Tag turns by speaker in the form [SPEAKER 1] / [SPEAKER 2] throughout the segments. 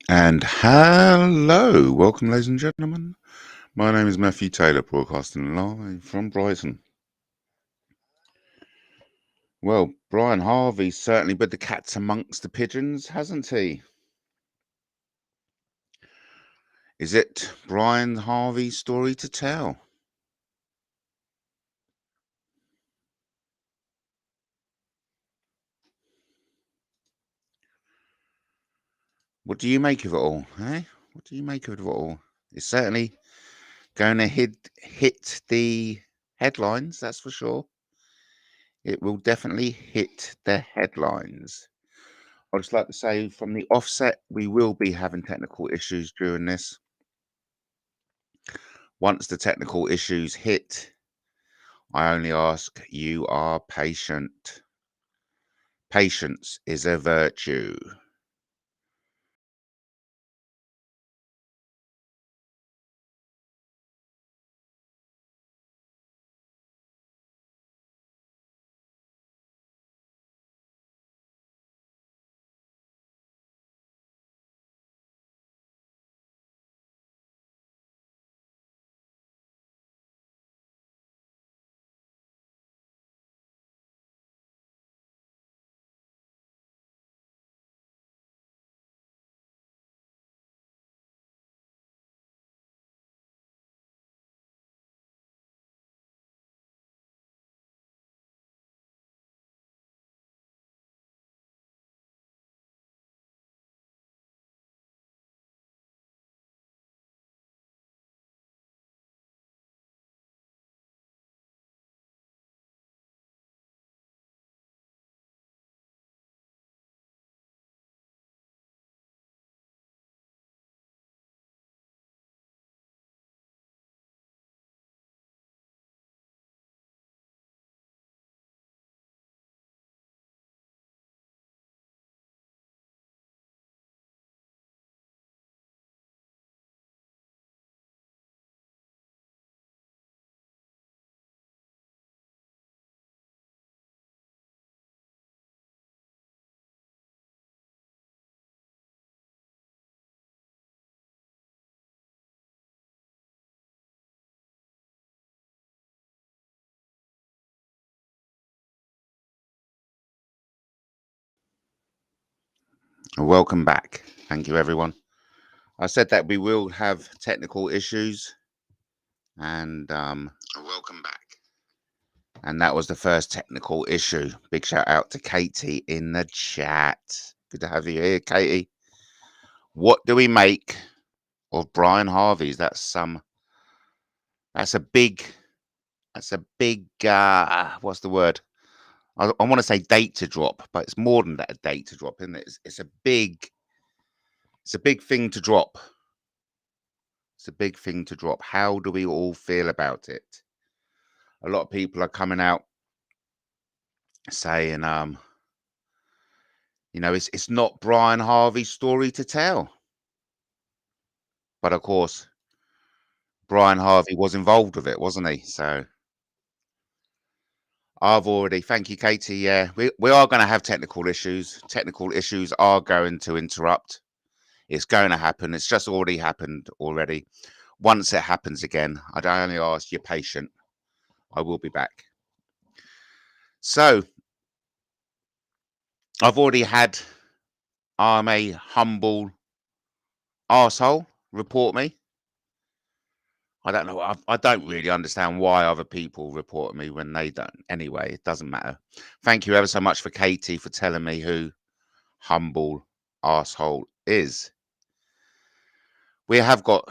[SPEAKER 1] And hello, welcome, ladies and gentlemen. My name is Matthew Taylor, broadcasting live from Brighton. Well, Brian Harvey certainly put the cats amongst the pigeons, hasn't he? Is it Brian Harvey's story to tell? What do you make of it all, eh? What do you make of it all? It's certainly going to hit the headlines, that's for sure. It will definitely hit the headlines. I'd just like to say from the offset, we will be having technical issues during this. Once the technical issues hit, I only ask you are patient. Patience is a virtue. Welcome back. Thank you, everyone. I said that we will have technical issues, and welcome back. And that was the first technical issue. Big shout out to Katie in the chat. Good to have you here, Katie. What do we make of Brian Harvey's? That's a big, what's the word? I want to say date to drop, but it's more than that, a date to drop, isn't it? It's a big thing to drop. It's a big thing to drop. How do we all feel about it? A lot of people are coming out saying, it's not Brian Harvey's story to tell. But of course, Brian Harvey was involved with it, wasn't he? So thank you, Katie. Yeah, we are going to have technical issues. Technical issues are going to interrupt. It's going to happen. It's just already happened already. Once it happens again, I'd only ask you're patient. I will be back. So I've already had I'm a humble arsehole report me. I don't know. I don't really understand why other people report me when they don't. Anyway, it doesn't matter. Thank you ever so much for Katie for telling me who humble arsehole is. We have got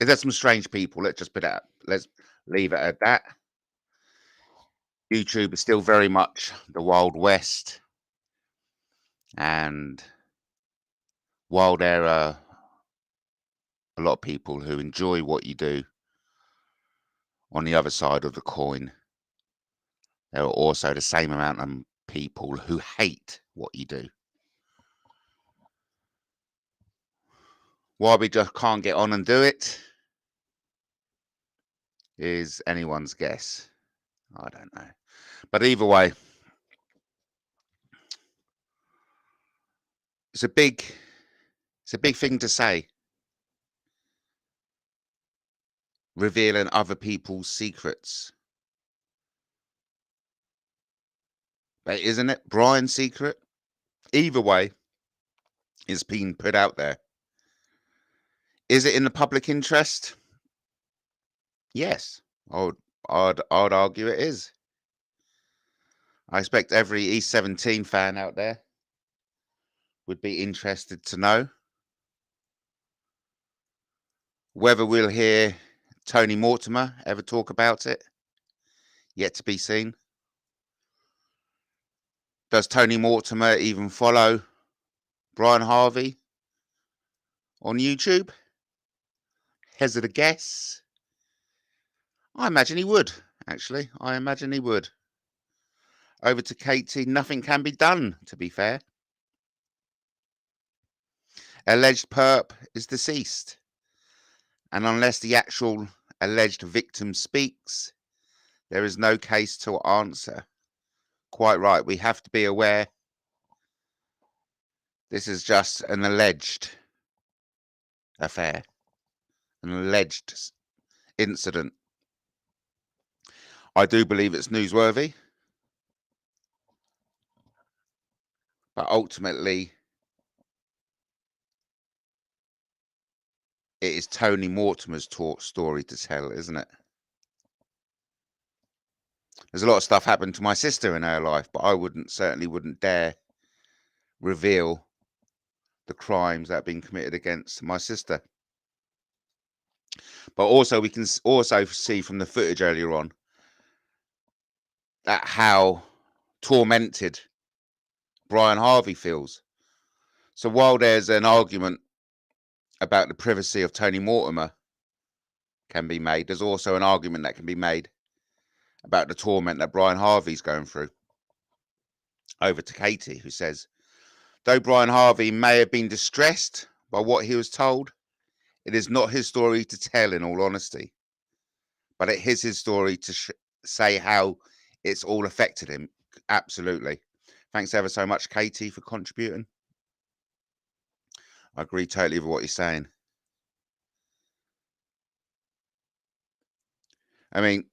[SPEAKER 1] there's some strange people. Let's just put it out. Let's leave it at that. YouTube is still very much the Wild West, and while there are a lot of people who enjoy what you do, on the other side of the coin, there are also the same amount of people who hate what you do. Why we just can't get on and do it is anyone's guess. I don't know. But either way, It's a big thing to say, revealing other people's secrets. But isn't it Brian's secret? Either way, it's been put out there. Is it in the public interest? Yes, I'd argue it is. I expect every E17 fan out there would be interested to know whether we'll hear Tony Mortimer ever talk about it. Yet to be seen. Does Tony Mortimer even follow Brian Harvey on YouTube? Hazard a guess. I imagine he would, actually. I imagine he would. Over to Katie. Nothing can be done, to be fair. Alleged perp is deceased. And unless the actual alleged victim speaks, there is no case to answer. Quite right. We have to be aware this is just an alleged affair, an alleged incident. I do believe it's newsworthy, but ultimately it is Tony Mortimer's story to tell, isn't it? There's a lot of stuff happened to my sister in her life, but I certainly wouldn't dare reveal the crimes that have been committed against my sister. But also, we can also see from the footage earlier on that how tormented Brian Harvey feels. So while there's an argument about the privacy of Tony Mortimer can be made, there's also an argument that can be made about the torment that Brian Harvey's going through. Over to Katie, who says, though Brian Harvey may have been distressed by what he was told, it is not his story to tell, in all honesty. But it is his story to say how it's all affected him. Absolutely. Thanks ever so much, Katie, for contributing. I agree totally with what you're saying. I mean,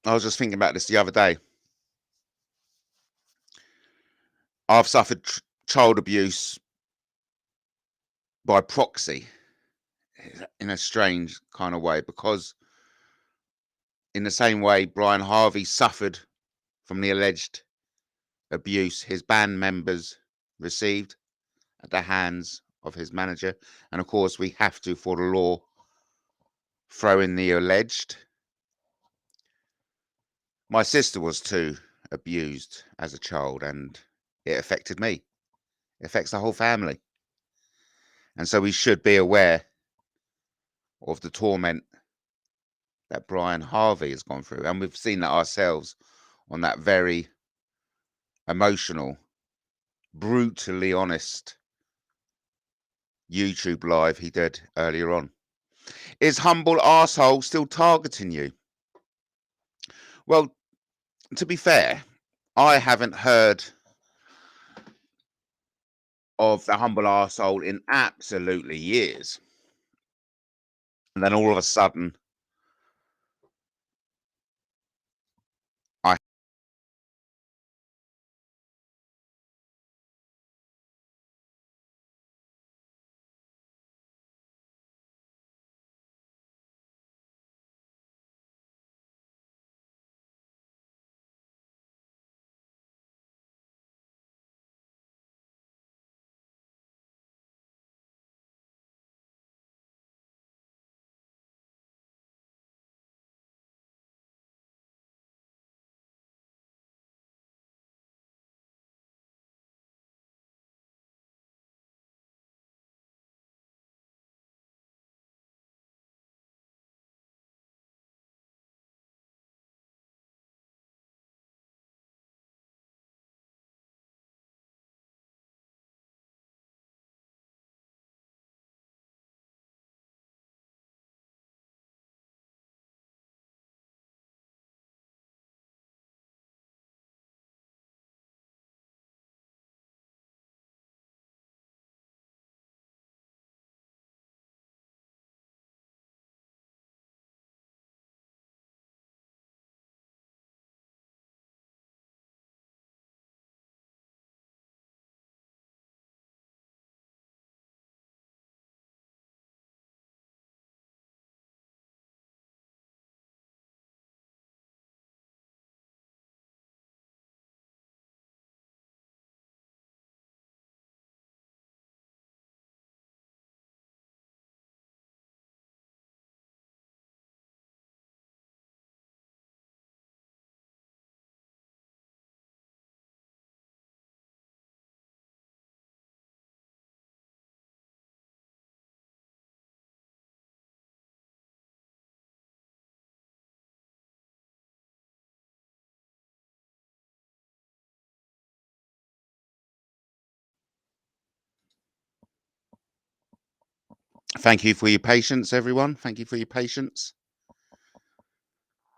[SPEAKER 1] I was just thinking about this the other day. I've suffered child abuse by proxy in a strange kind of way, because in the same way Brian Harvey suffered from the alleged abuse his band members received at the hands of his manager, and of course we have to, for the law, throw in the alleged. My sister was too abused as a child, and it affected me. It affects the whole family. And so we should be aware of the torment that Brian Harvey has gone through. And we've seen that ourselves on that very emotional, brutally honest YouTube live he did earlier on. Is humble arsehole still targeting you? Well, to be fair, I haven't heard of the humble arsehole in absolutely years. And then all of a sudden, Thank you for your patience, everyone. Thank you for your patience.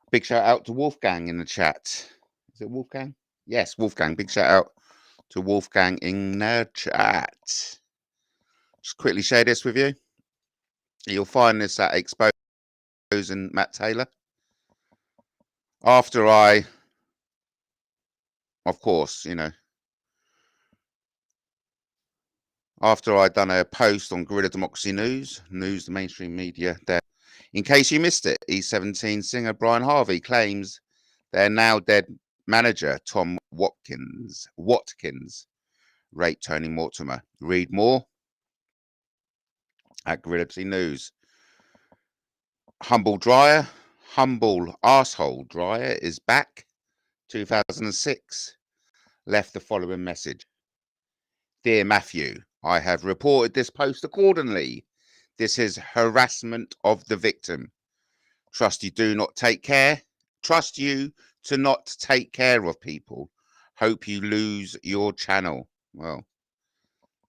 [SPEAKER 1] Big shout out to Wolfgang in the chat. Is it Wolfgang? Yes, Wolfgang. Big shout out to Wolfgang in the chat. Just quickly share this with you. You'll find this at Exposing Matt Taylor. After I, of course, after I'd done a post on Guerrilla Democracy News, the mainstream media there. In case you missed it, E17 singer Brian Harvey claims their now dead manager, Tom Watkins, raped Tony Mortimer. Read more at Guerrilla Democracy News. Humble Arsehole Dryer is back. 2006. Left the following message. Dear Matthew, I have reported this post accordingly. This is harassment of the victim. Trust you to not take care of people. Hope you lose your channel. Well,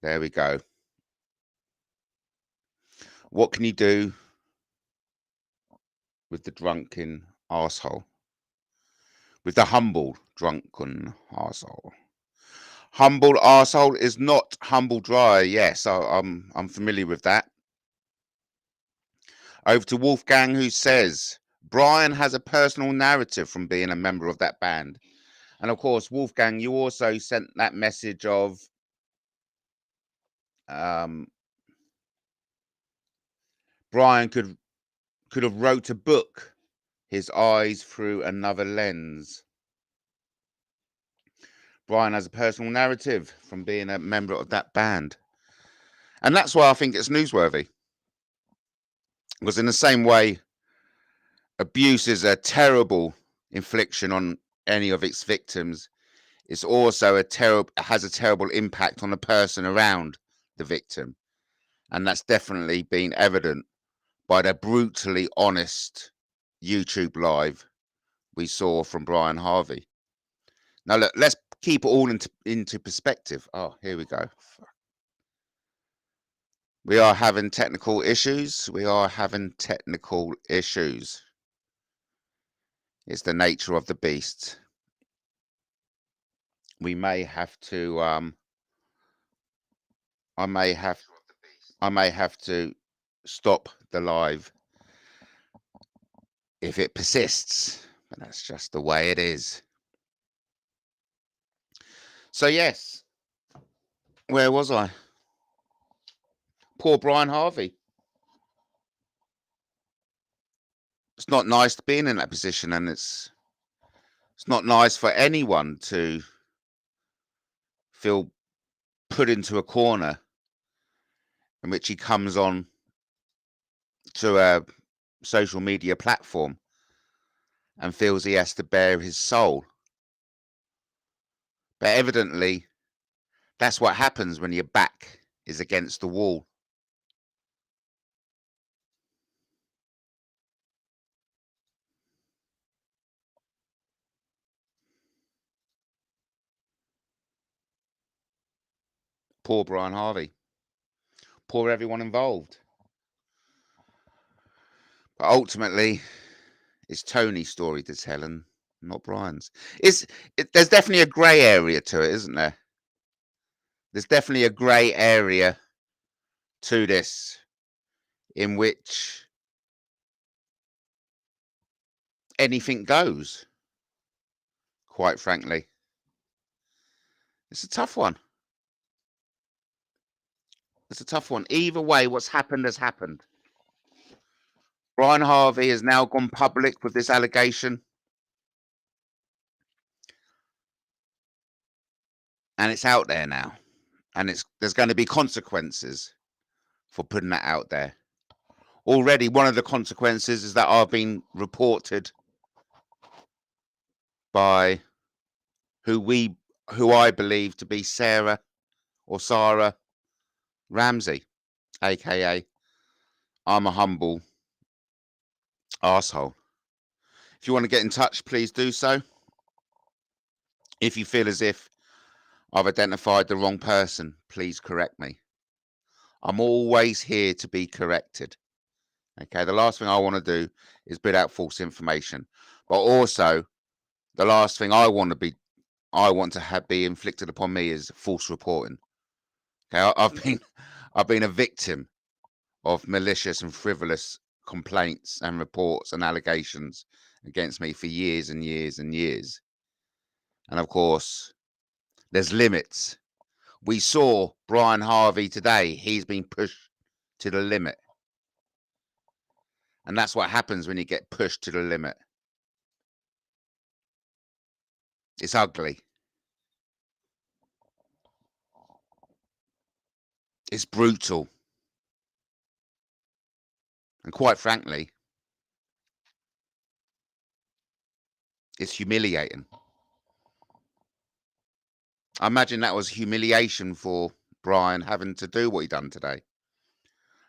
[SPEAKER 1] there we go. What can you do with the drunken arsehole? With the humble drunken arsehole. Humble arsehole is not humble dryer. Yes, I'm familiar with that. Over to Wolfgang, who says Brian has a personal narrative from being a member of that band. And of course, Wolfgang, you also sent that message of Brian could have wrote a book, His Eyes Through Another Lens. Brian has a personal narrative from being a member of that band. And that's why I think it's newsworthy. Because in the same way, abuse is a terrible infliction on any of its victims. It's also has a terrible impact on the person around the victim. And that's definitely been evident by the brutally honest YouTube live we saw from Brian Harvey. Now, look, let's keep it all into perspective. Oh, here we go. We are having technical issues. It's the nature of the beast. We may have to, I may have to stop the live if it persists, but that's just the way it is. So yes, where was I? Poor Brian Harvey. It's not nice to be in that position, and it's not nice for anyone to feel put into a corner in which he comes on to a social media platform and feels he has to bare his soul. But evidently, that's what happens when your back is against the wall. Poor Brian Harvey. Poor everyone involved. But ultimately, it's Tony's story to tell and not Brian's. There's definitely a grey area to it, isn't there? There's definitely a grey area to this in which anything goes, quite frankly. It's a tough one. Either way, what's happened has happened. Brian Harvey has now gone public with this allegation. And it's out there now. And there's going to be consequences for putting that out there. Already, one of the consequences is that I've been reported by who I believe to be Sarah Ramsey, aka I'm a humble arsehole. If you want to get in touch, please do so. If you feel as if I've identified the wrong person, please correct me. I'm always here to be corrected. Okay, the last thing I want to do is put out false information, but also the last thing I want to have be inflicted upon me is false reporting. Okay, I've been a victim of malicious and frivolous complaints and reports and allegations against me for years and years and years. And of course, there's limits. We saw Brian Harvey today. He's been pushed to the limit. And that's what happens when you get pushed to the limit. It's ugly. It's brutal. And quite frankly, it's humiliating. I imagine that was humiliation for Brian having to do what he done today.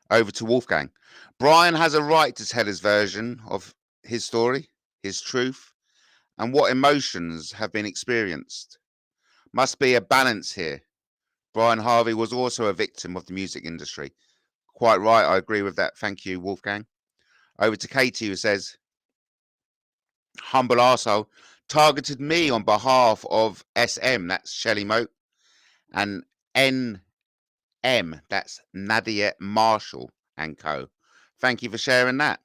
[SPEAKER 1] Over to Wolfgang. Brian has a right to tell his version of his story, his truth, and what emotions have been experienced. Must be a balance here. Brian Harvey was also a victim of the music industry. Quite right, I agree with that. Thank you, Wolfgang. Over to Katie, who says, humble arsehole, targeted me on behalf of SM, that's Shelley Moat, and NM, that's Nadia Marshall and co. Thank you for sharing that.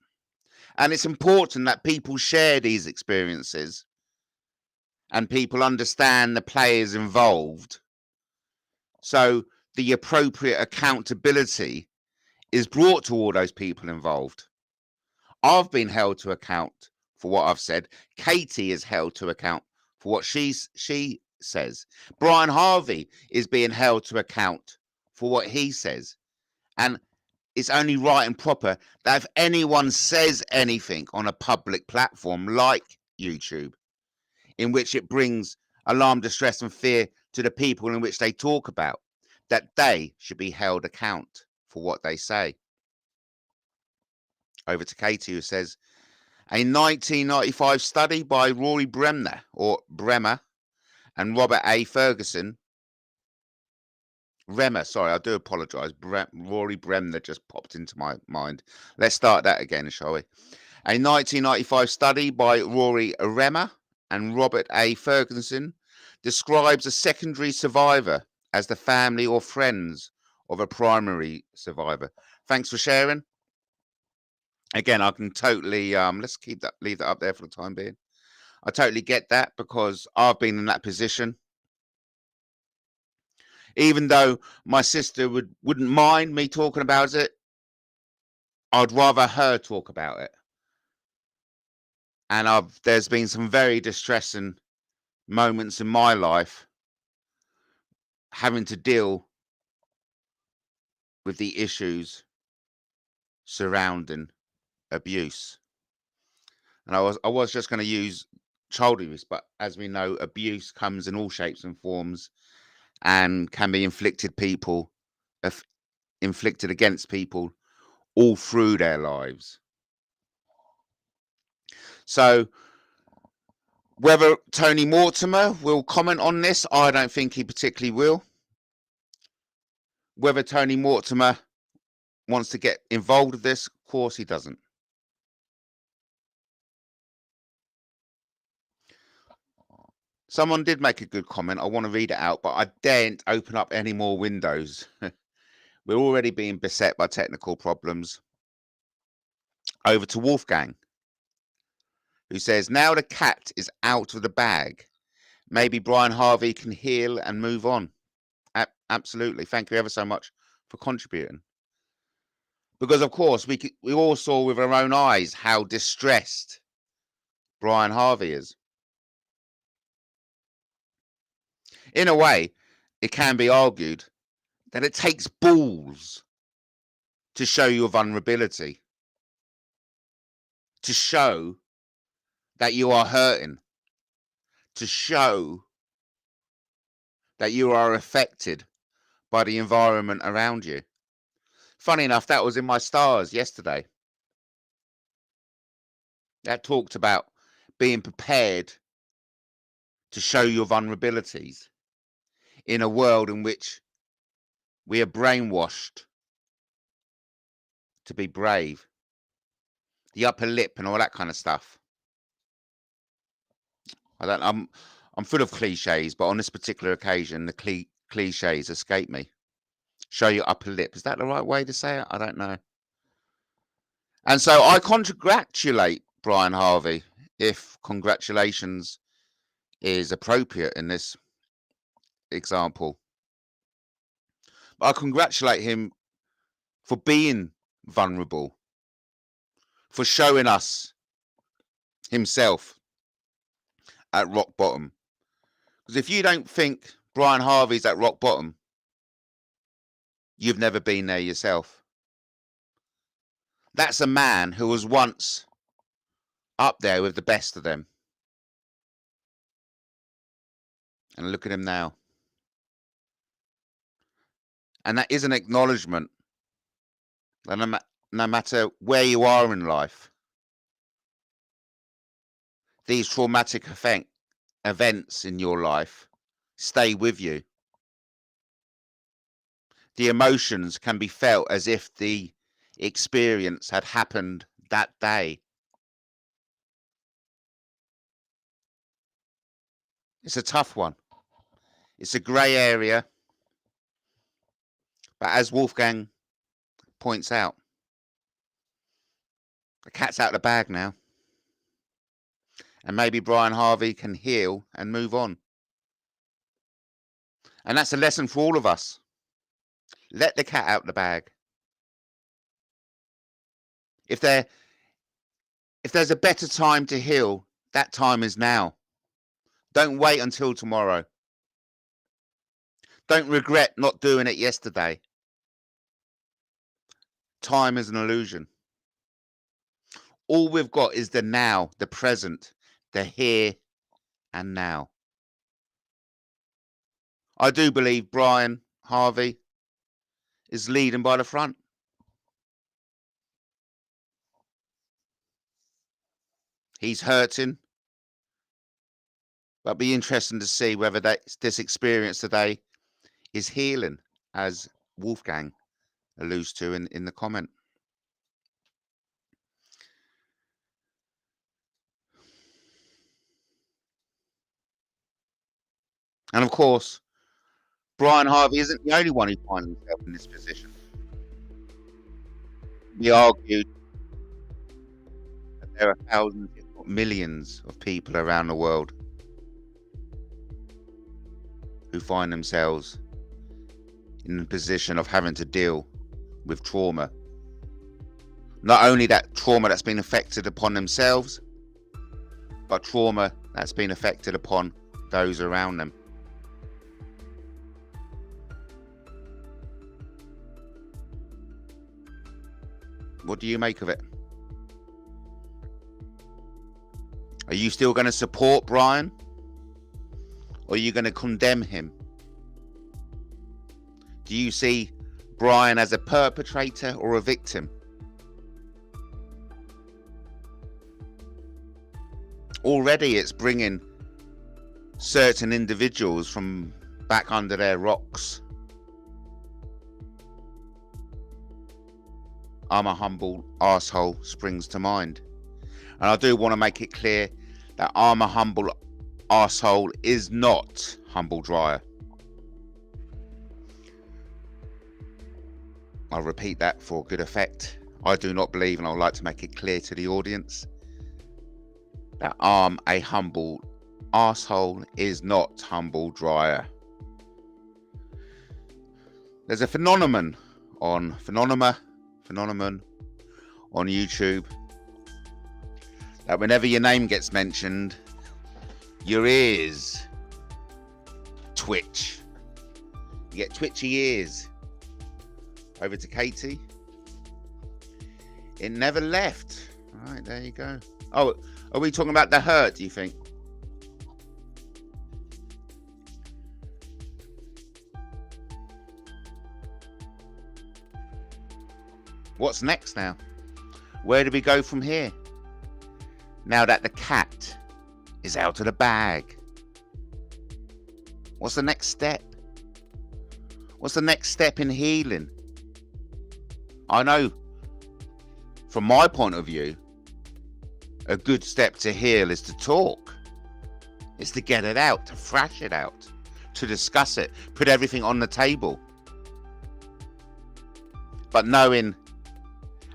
[SPEAKER 1] And it's important that people share these experiences and people understand the players involved. So the appropriate accountability is brought to all those people involved. I've been held to account for what I've said. Katie is held to account for what she says. Brian Harvey is being held to account for what he says. And it's only right and proper that if anyone says anything on a public platform like YouTube, in which it brings alarm, distress and fear to the people in which they talk about, that they should be held account for what they say. Over to Katie, who says, a 1995 study by Rory Bremer and Robert A. Ferguson. Sorry, I do apologise. Rory Bremer just popped into my mind. Let's start that again, shall we? A 1995 study by Rory Bremer and Robert A. Ferguson describes a secondary survivor as the family or friends of a primary survivor. Thanks for sharing. Again, I can totally let's leave that up there for the time being. I totally get that because I've been in that position. Even though my sister wouldn't mind me talking about it, I'd rather her talk about it. And there's been some very distressing moments in my life having to deal with the issues surrounding abuse. And I was just going to use child abuse, but as we know, abuse comes in all shapes and forms and can be inflicted against people all through their lives. So whether Tony Mortimer will comment on this, I don't think he particularly will. Whether Tony Mortimer wants to get involved with this, of course he doesn't. Someone did make a good comment. I want to read it out, but I daren't open up any more windows. We're already being beset by technical problems. Over to Wolfgang, who says, now the cat is out of the bag. Maybe Brian Harvey can heal and move on. Absolutely. Thank you ever so much for contributing. Because, of course, we all saw with our own eyes how distressed Brian Harvey is. In a way, it can be argued that it takes balls to show your vulnerability, to show that you are hurting, to show that you are affected by the environment around you. Funny enough, that was in my stars yesterday. That talked about being prepared to show your vulnerabilities in a world in which we are brainwashed to be brave, the upper lip and all that kind of stuff. I'm full of cliches, but on this particular occasion, the cliches escape me. Show your upper lip. Is that the right way to say it? I don't know. And so I congratulate Brian Harvey, if congratulations is appropriate in this example. But I congratulate him for being vulnerable, for showing us himself at rock bottom. Because if you don't think Brian Harvey's at rock bottom, you've never been there yourself. That's a man who was once up there with the best of them. And look at him now. And that is an acknowledgement that no matter where you are in life, these traumatic events in your life stay with you. The emotions can be felt as if the experience had happened that day. It's a tough one. It's a grey area. But as Wolfgang points out, the cat's out of the bag now. And maybe Brian Harvey can heal and move on. And that's a lesson for all of us. Let the cat out of the bag. If there's a better time to heal, that time is now. Don't wait until tomorrow. Don't regret not doing it yesterday. Time is an illusion. All we've got is the now, the present, the here and now. I do believe Brian Harvey is leading by the front. He's hurting. But it'll be interesting to see whether this experience today is healing, as Wolfgang alludes to in the comment. And of course, Brian Harvey isn't the only one who finds himself in this position. We argued that there are thousands, if not millions, of people around the world who find themselves in the position of having to deal with trauma. Not only that trauma that's been affected upon themselves, but trauma that's been affected upon those around them. What do you make of it? Are you still going to support Brian? Or are you going to condemn him? Do you see Brian as a perpetrator or a victim? Already it's bringing certain individuals from back under their rocks. I'm a humble arsehole springs to mind. And I do want to make it clear that I'm a humble arsehole is not humble dryer. I'll repeat that for good effect. I do not believe, and I would like to make it clear to the audience, that I'm a humble arsehole is not humble dryer. There's a phenomenon on YouTube that whenever your name gets mentioned, your ears twitch. You get twitchy ears. Over to Katie. It never left. All right, there you go. Oh, are we talking about the hurt, do you think? What's next now? Where do we go from here? Now that the cat is out of the bag. What's the next step? What's the next step in healing? I know from my point of view, a good step to heal is to talk. It's to get it out, to thrash it out, to discuss it, put everything on the table. But knowing,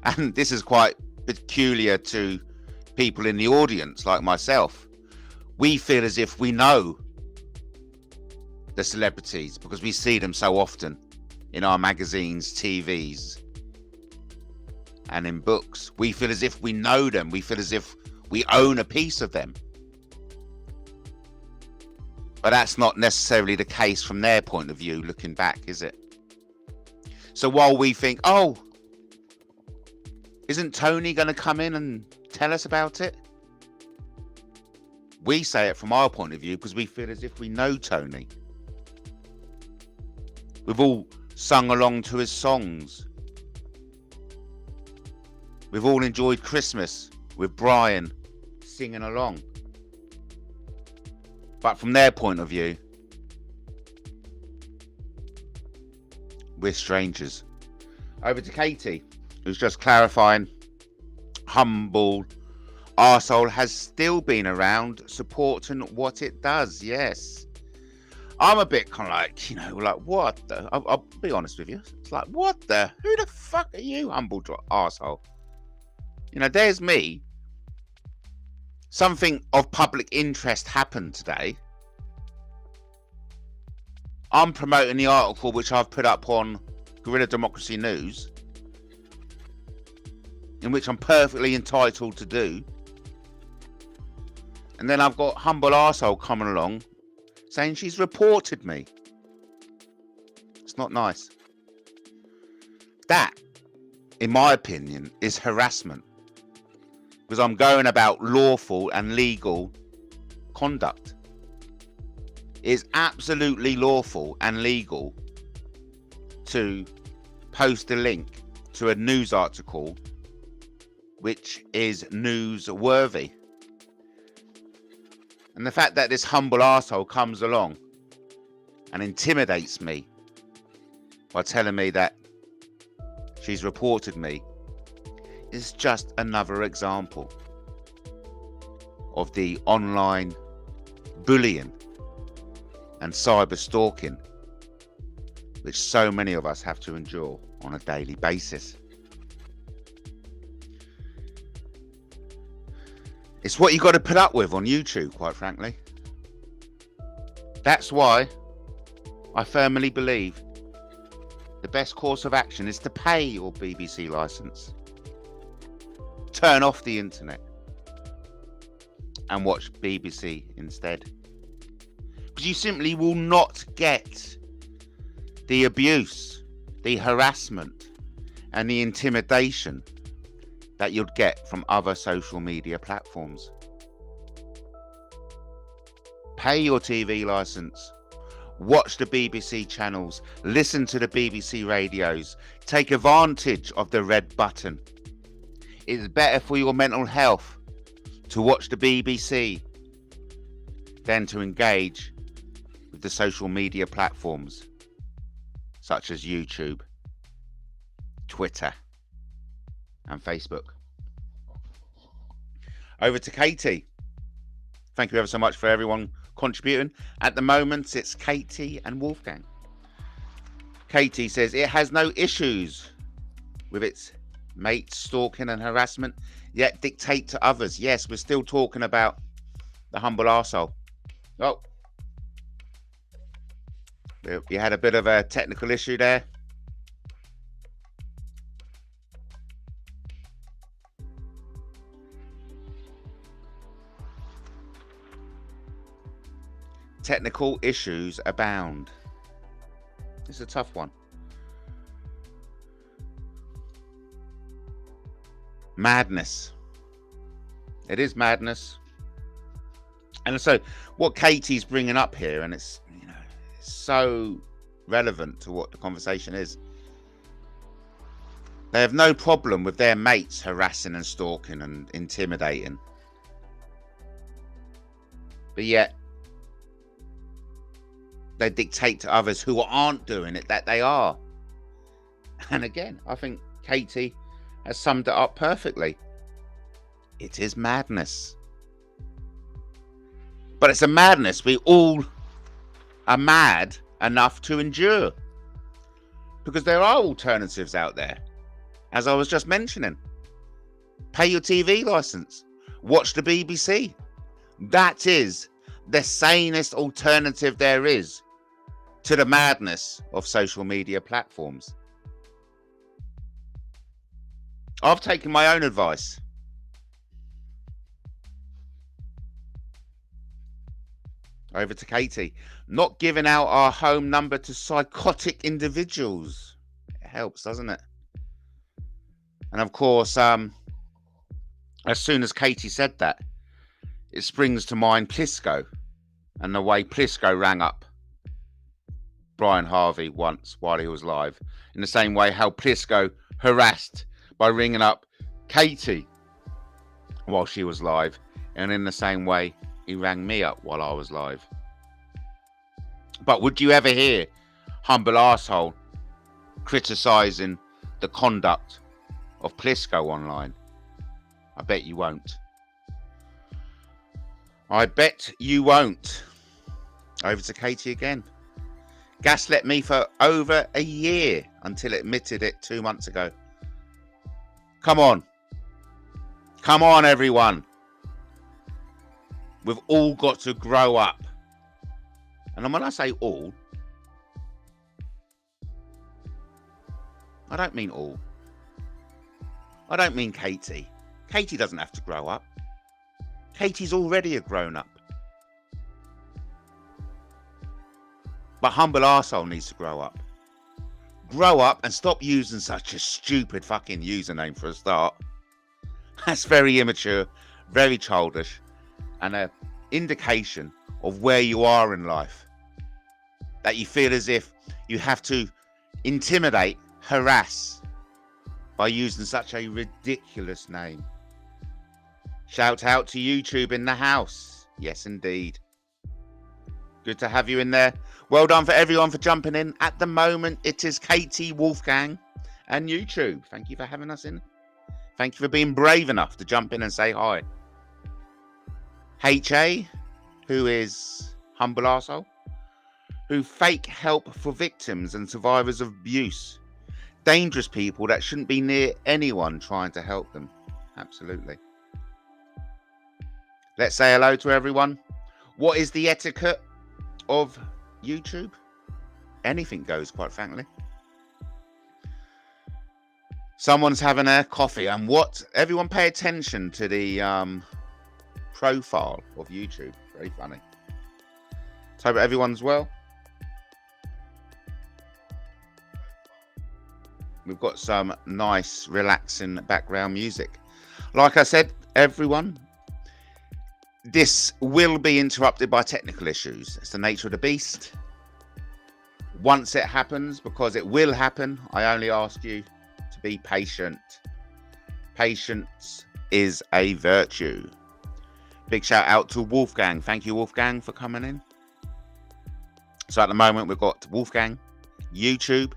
[SPEAKER 1] and this is quite peculiar to people in the audience like myself, we feel as if we know the celebrities because we see them so often in our magazines, TVs, and in books. We feel as if we know them. We feel as if we own a piece of them. But that's not necessarily the case from their point of view looking back, is it? So while we think, oh, isn't Tony going to come in and tell us about it? We say it from our point of view because we feel as if we know Tony. We've all sung along to his songs. We've all enjoyed Christmas with Brian singing along. But from their point of view, we're strangers. Over to Katie, who's just clarifying, humble arsehole has still been around supporting what it does. Yes. I'm a bit kind of like, like, what the? I'll be honest with you. It's like, what the? Who the fuck are you, humble arsehole? There's me. Something of public interest happened today. I'm promoting the article which I've put up on Guerrilla Democracy News, in which I'm perfectly entitled to do. And then I've got humble arsehole coming along saying she's reported me. It's not nice. That, in my opinion, is harassment. Because I'm going about lawful and legal conduct. It's absolutely lawful and legal to post a link to a news article which is newsworthy. And the fact that this humble arsehole comes along and intimidates me by telling me that she's reported me is just another example of the online bullying and cyber stalking which so many of us have to endure on a daily basis. It's what you got to put up with on YouTube, quite frankly. That's why I firmly believe the best course of action is to pay your BBC license. Turn off the internet and watch BBC instead. Because you simply will not get the abuse, the harassment, and the intimidation that you'd get from other social media platforms. Pay your TV license, watch the BBC channels, listen to the BBC radios, take advantage of the red button. It's better for your mental health to watch the BBC than to engage with the social media platforms such as YouTube, Twitter, and Facebook. Over to Katie. Thank you ever so much for everyone contributing. At the moment, it's Katie and Wolfgang. Katie says it has no issues with its mates stalking and harassment, yet dictate to others. Yes, we're still talking about the humble arsehole. Oh, we had a bit of a technical issue there. Technical issues abound. It's a tough one. Madness. It is madness. And so what Katie's bringing up here, and it's it's so relevant to what the conversation is. They have no problem with their mates harassing and stalking and intimidating. But yet they dictate to others who aren't doing it that they are. And again, I think Katie has summed it up perfectly. It is madness. But it's a madness we all are mad enough to endure. Because there are alternatives out there. As I was just mentioning. Pay your TV license. Watch the BBC. That is the sanest alternative there is to the madness of social media platforms. I've taken my own advice. Over to Katie. Not giving out our home number to psychotic individuals. It helps, doesn't it? And of course, as soon as Katie said that, it springs to mind Plisco and the way Plisco rang up Brian Harvey once while he was live. In the same way how Plisco harassed by ringing up Katie while she was live. And in the same way he rang me up while I was live. But would you ever hear humble arsehole criticising the conduct of Plisco online? I bet you won't. I bet you won't. Over to Katie again. Gaslit me for over a year until it admitted it 2 months ago. Come on. Come on, everyone. We've all got to grow up. And when I say all, I don't mean all. I don't mean Katie. Katie doesn't have to grow up. Katie's already a grown-up. But humble arsehole needs to grow up. Grow up and stop using such a stupid fucking username for a start. That's very immature, very childish, and an indication of where you are in life. That you feel as if you have to intimidate, harass by using such a ridiculous name. Shout out to YouTube in the house. Yes, indeed. Good to have you in there. Well done for everyone for jumping in. At the moment, it is Katie, Wolfgang, and YouTube. Thank you for having us in. Thank you for being brave enough to jump in and say hi. HA, who is humble arsehole, who fake help for victims and survivors of abuse. Dangerous people that shouldn't be near anyone trying to help them. Absolutely. Let's say hello to everyone. What is the etiquette of YouTube? Anything goes, quite frankly. Someone's having a coffee, and what? Everyone pay attention to the profile of YouTube. Very funny. So hope everyone's well. We've got some nice, relaxing background music. Like I said, everyone, this will be interrupted by technical issues. It's the nature of the beast. Once it happens, because it will happen, I only ask you to be patient. Patience is a virtue. Big shout out to Wolfgang. Thank you, Wolfgang, for coming in. So at the moment, we've got Wolfgang, YouTube,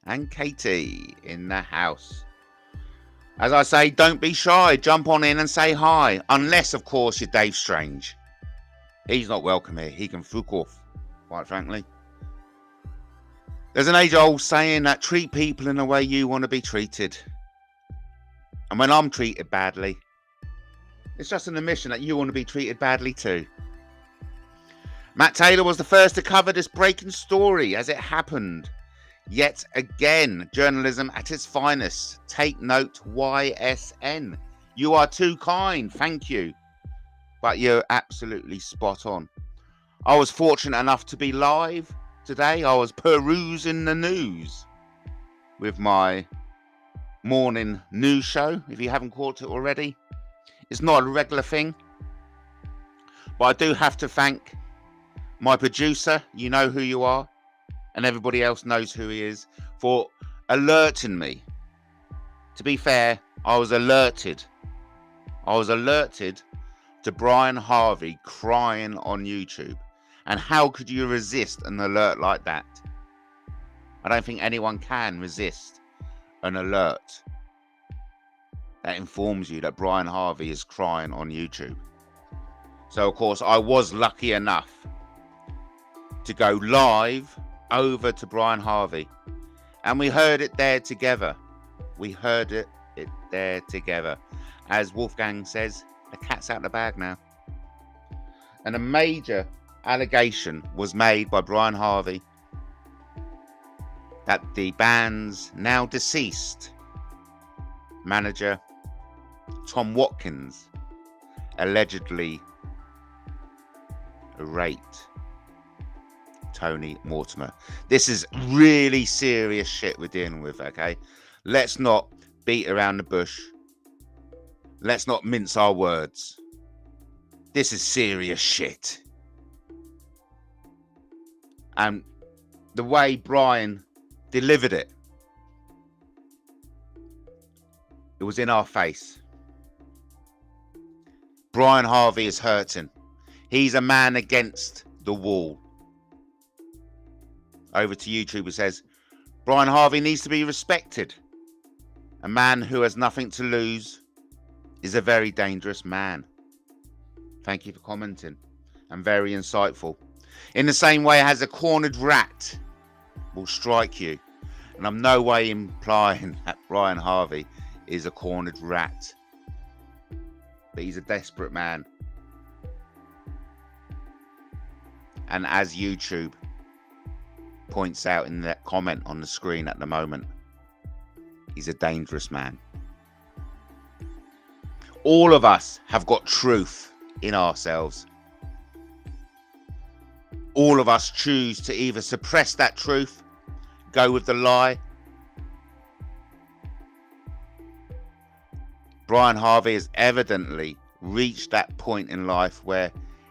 [SPEAKER 1] and Katie in the house. As I say, don't be shy. Jump on in and say hi. Unless, of course, you're Dave Strange. He's not welcome here. He can fuck off, quite frankly. There's an age-old saying that treat people in the way you want to be treated. And when I'm treated badly, it's just an admission that you want to be treated badly too. Matt Taylor was the first to cover this breaking story as it happened. Yet again, journalism at its finest. Take note, YSN. You are too kind, thank you. But you're absolutely spot on. I was fortunate enough to be live today. I was perusing the news with my morning news show. If you haven't caught it already, it's not a regular thing. But I do have to thank my producer. You know who you are. And everybody else knows who he is, for alerting me. To be fair, I was alerted. I was alerted to Brian Harvey crying on YouTube. And how could you resist an alert like that? I don't think anyone can resist an alert that informs you that Brian Harvey is crying on YouTube. So, of course, I was lucky enough to go live over to Brian Harvey, and we heard it there together. We heard it there together. As Wolfgang says, the cat's out of the bag now. And a major allegation was made by Brian Harvey that the band's now deceased manager, Tom Watkins, allegedly raped Tony Mortimer. This is really serious shit we're dealing with, okay? Let's not beat around the bush. Let's not mince our words. This is serious shit. And the way Brian delivered it, it was in our face. Brian Harvey is hurting. He's a man against the wall. Over to YouTube, it says, Brian Harvey needs to be respected. A man who has nothing to lose is a very dangerous man. Thank you for commenting, and very insightful. In the same way as a cornered rat will strike you, and I'm no way implying that Brian Harvey is a cornered rat, but he's a desperate man. And as YouTube points out in that comment on the screen at the moment, he's a dangerous man. All of us have got truth in ourselves. All of us choose to either suppress that truth, go with the lie. Brian Harvey has evidently reached that point in life where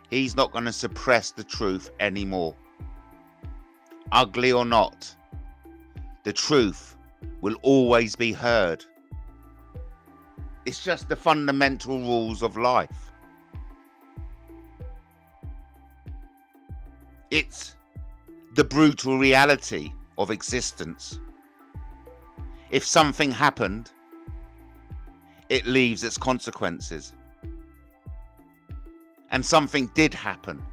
[SPEAKER 1] he's not going to suppress the truth anymore. Ugly or not, the truth will always be heard. It's just the fundamental rules of life. It's the brutal reality of existence. If something happened, it leaves its consequences. And something did happen.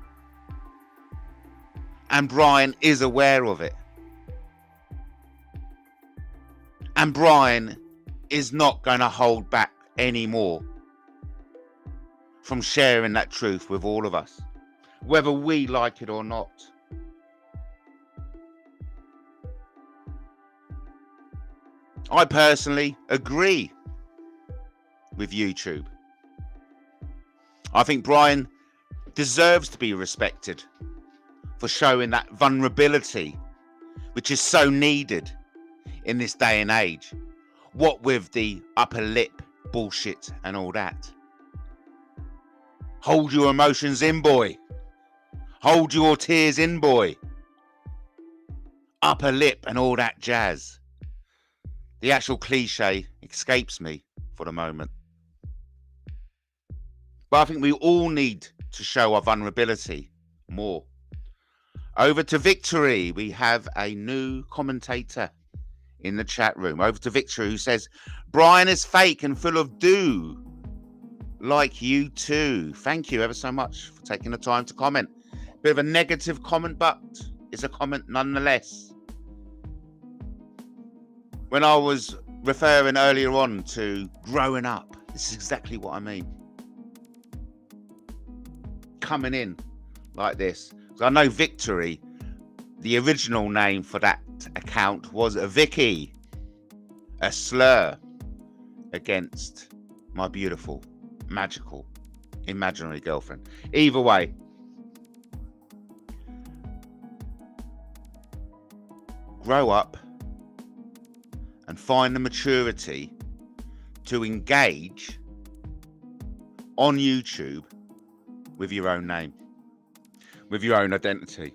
[SPEAKER 1] And Brian is aware of it. And Brian is not going to hold back anymore from sharing that truth with all of us, whether we like it or not. I personally agree with YouTube. I think Brian deserves to be respected for showing that vulnerability, which is so needed in this day and age. What with the upper lip bullshit and all that. Hold your emotions in, boy. Hold your tears in, boy. Upper lip and all that jazz. The actual cliche escapes me for the moment. But I think we all need to show our vulnerability more. Over to Victory. We have a new commentator in the chat room. Over to Victory, who says, Brian is fake and full of do. Like you too. Thank you ever so much for taking the time to comment. Bit of a negative comment, but it's a comment nonetheless. When I was referring earlier on to growing up, this is exactly what I mean. Coming in like this. I know Victory, the original name for that account was Vicky, a slur against my beautiful, magical, imaginary girlfriend. Either way, grow up and find the maturity to engage on YouTube with your own name, with your own identity.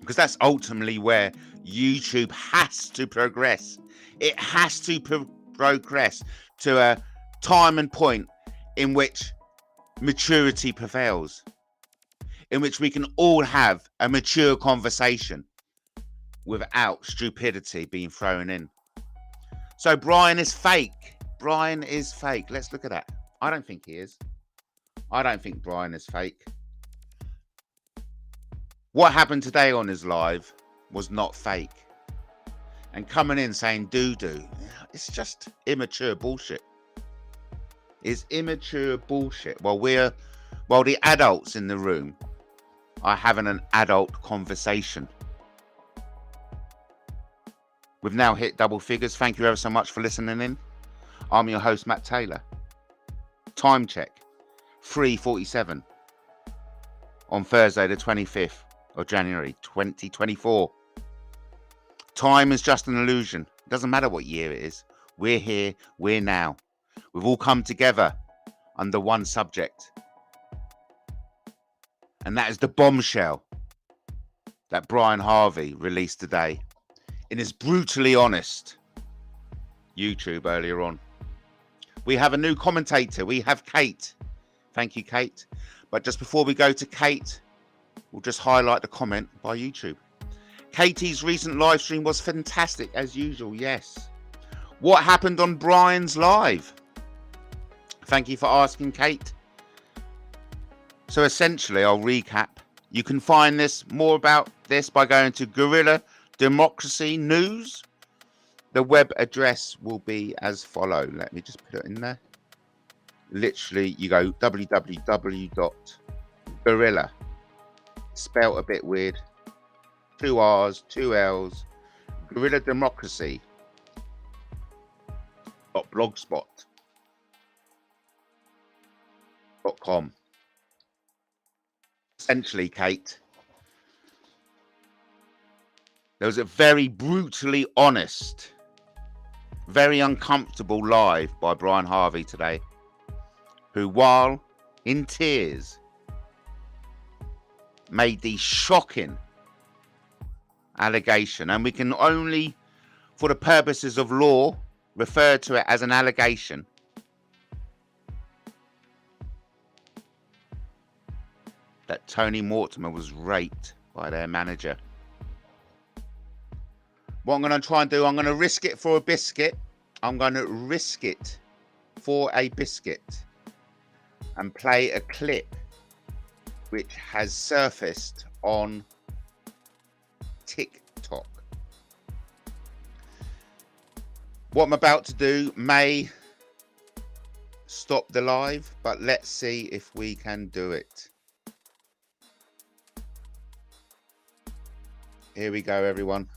[SPEAKER 1] Because that's ultimately where YouTube has to progress. It has to progress to a time and point in which maturity prevails, in which we can all have a mature conversation without stupidity being thrown in. So Brian is fake. Brian is fake. Let's look at that. I don't think he is. I don't think Brian is fake. What happened today on his live was not fake. And coming in saying doo-doo, it's just immature bullshit. It's immature bullshit. While the adults in the room are having an adult conversation. We've now hit double figures. Thank you ever so much for listening in. I'm your host, Matt Taylor. Time check, 3:47 on Thursday, the 25th of January, 2024. Time is just an illusion. It doesn't matter what year it is. We're here, we're now. We've all come together under one subject. And that is the bombshell that Brian Harvey released today in his brutally honest YouTube earlier on. We have a new commentator. We have Kate. Thank you, Kate. But just before we go to Kate, we'll just highlight the comment by YouTube. Katie's recent live stream was fantastic as usual. Yes. What happened on Brian's live? Thank you for asking, Kate. So essentially, I'll recap. You can find more about this by going to Guerrilla Democracy News. The web address will be as follow. Let me just put it in there. Literally, you go www.guerrilla, spelled a bit weird, 2 R's, 2 L's, Guerrilla Democracy.blogspot.com. Essentially, Kate, there was a very brutally honest, very uncomfortable live by Brian Harvey today, who, while in tears, made the shocking allegation, and we can only, for the purposes of law, refer to it as an allegation, that Tony Mortimer was raped by their manager. What I'm going to try and do, I'm going to risk it for a biscuit. I'm going to risk it for a biscuit and play a clip which has surfaced on TikTok. What I'm about to do may stop the live, but let's see if we can do it. Here we go, everyone.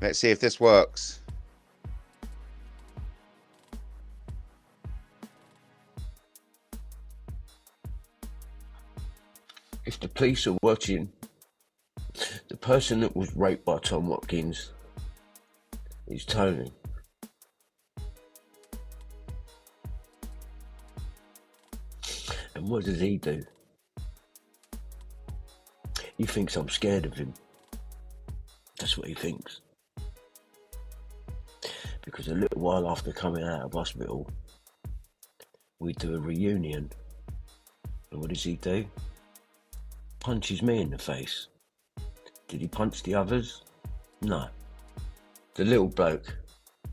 [SPEAKER 1] Let's see if this works.
[SPEAKER 2] If the police are watching, the person that was raped by Tom Watkins is Tony. And what does he do? He thinks I'm scared of him. That's what he thinks. Because a little while after coming out of hospital, we do a reunion. And what does he do? Punches me in the face. Did he punch the others? No. The little bloke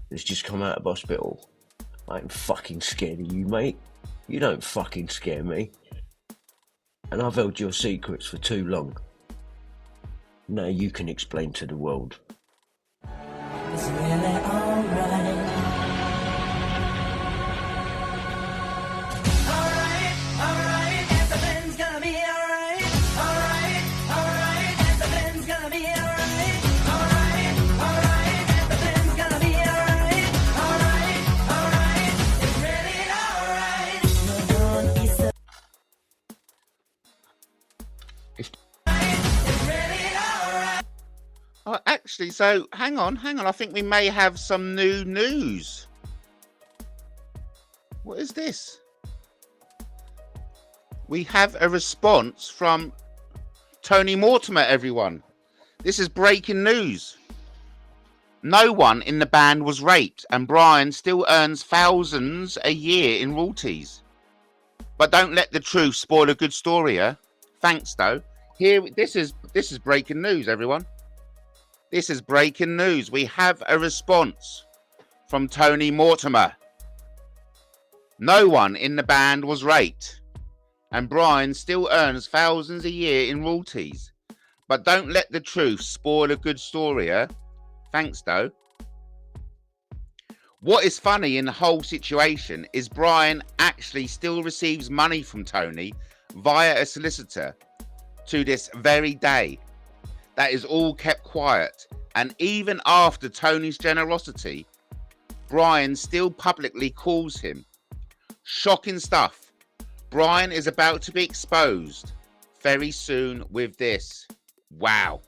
[SPEAKER 2] that's just come out of hospital. I ain't fucking scared of you, mate. You don't fucking scare me. And I've held your secrets for too long. Now you can explain to the world. It's really alright. Alright, everything's gonna be alright. Alright, everything's gonna be alright. Alright, everything's gonna be alright. Alright, it's really alright.
[SPEAKER 1] Oh, actually, so hang on. I think we may have some new news. What is this? We have a response from Tony Mortimer, everyone. This is breaking news. No one in the band was raped, and Brian still earns thousands a year in royalties. But don't let the truth spoil a good story, Thanks, though. Here, this is This is breaking news, everyone. This is breaking news. We have a response from Tony Mortimer. No one in the band was raped, and Brian still earns thousands a year in royalties. But don't let the truth spoil a good story, eh? Thanks, though. What is funny in the whole situation is Brian actually still receives money from Tony via a solicitor to this very day. That is all kept quiet, and even after Tony's generosity, Brian still publicly calls him. Shocking stuff. Brian is about to be exposed very soon with this. Wow.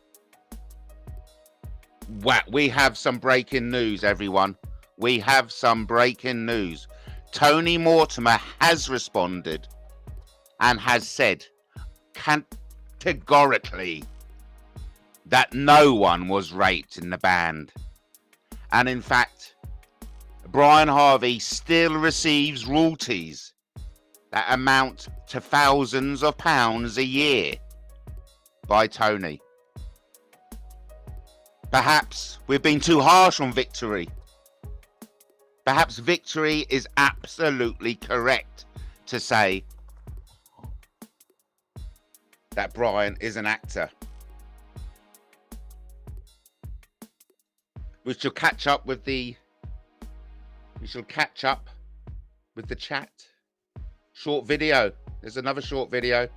[SPEAKER 1] Wow. We have some breaking news, everyone. We have some breaking news. Tony Mortimer has responded and has said categorically that no one was raped in the band. And in fact, Brian Harvey still receives royalties that amount to thousands of pounds a year by Tony. Perhaps we've been too harsh on Victory. Perhaps Victory is absolutely correct to say that Brian is an actor. We shall catch up with the chat. Short video. There's another short video.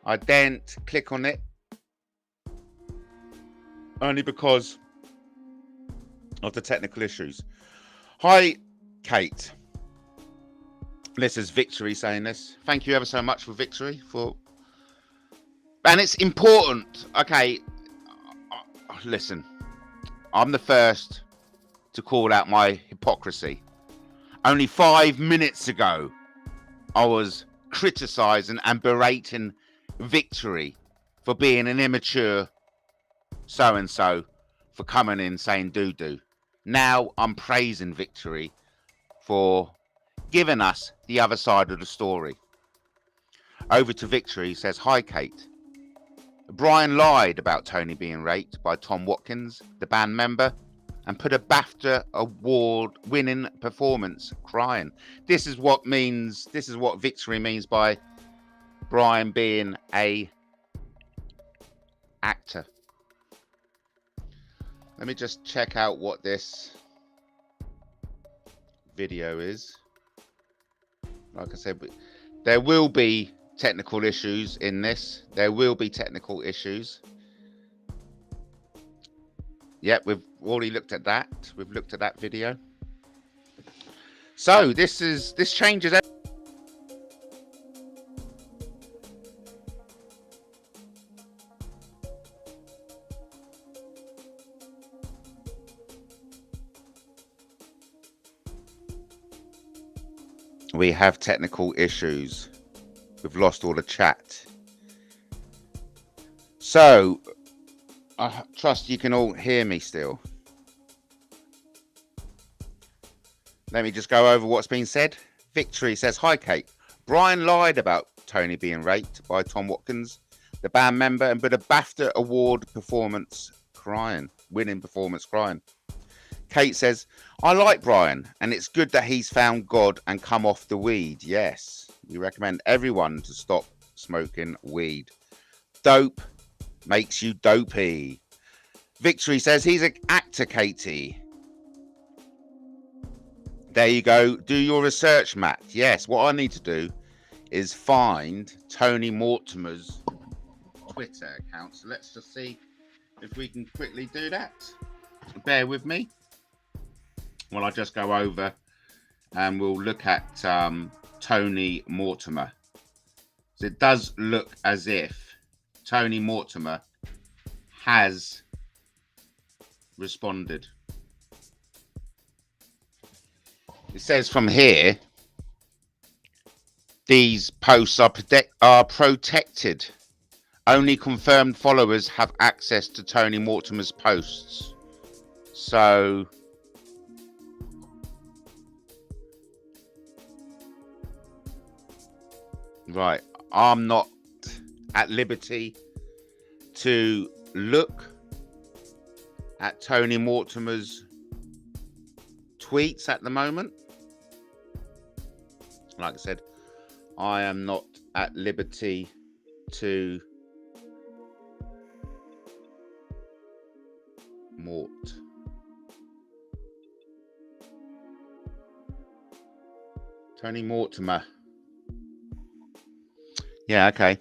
[SPEAKER 1] I daren't click on it only because of the technical issues. Hi, Kate. This is Victory saying this. Thank you ever so much for Victory. And it's important. Okay, listen. I'm the first to call out my hypocrisy. Only 5 minutes ago, I was criticising and berating Victory for being an immature so-and-so for coming in saying doo-doo. Now I'm praising Victory for giving us the other side of the story. Over to Victory, says, hi, Kate. Brian lied about Tony being raped by Tom Watkins, the band member, and put a BAFTA award-winning performance crying. This is what Victory means by Brian being a actor. Let me just check out what this video is. Like I said, there will be technical issues in this. There will be technical issues. Yep, we've already looked at that. We've looked at that video. So this changes everything. We have technical issues. We've lost all the chat. So, I trust you can all hear me still. Let me just go over what's been said. Victory says, hi, Kate. Brian lied about Tony being raped by Tom Watkins, the band member, and put a BAFTA award winning performance crying. Kate says, I like Brian, and it's good that he's found God and come off the weed. Yes, we recommend everyone to stop smoking weed. Dope makes you dopey. Victory says he's an actor, Katie. There you go. Do your research, Matt. Yes, what I need to do is find Tony Mortimer's Twitter account. So let's just see if we can quickly do that. Bear with me. Well, I'll just go over and we'll look at Tony Mortimer. So it does look as if Tony Mortimer has responded. It says from here, these posts are protected. Only confirmed followers have access to Tony Mortimer's posts. So right, I'm not at liberty to look at Tony Mortimer's tweets at the moment. Like I said, I am not at liberty to Tony Mortimer. Yeah, okay.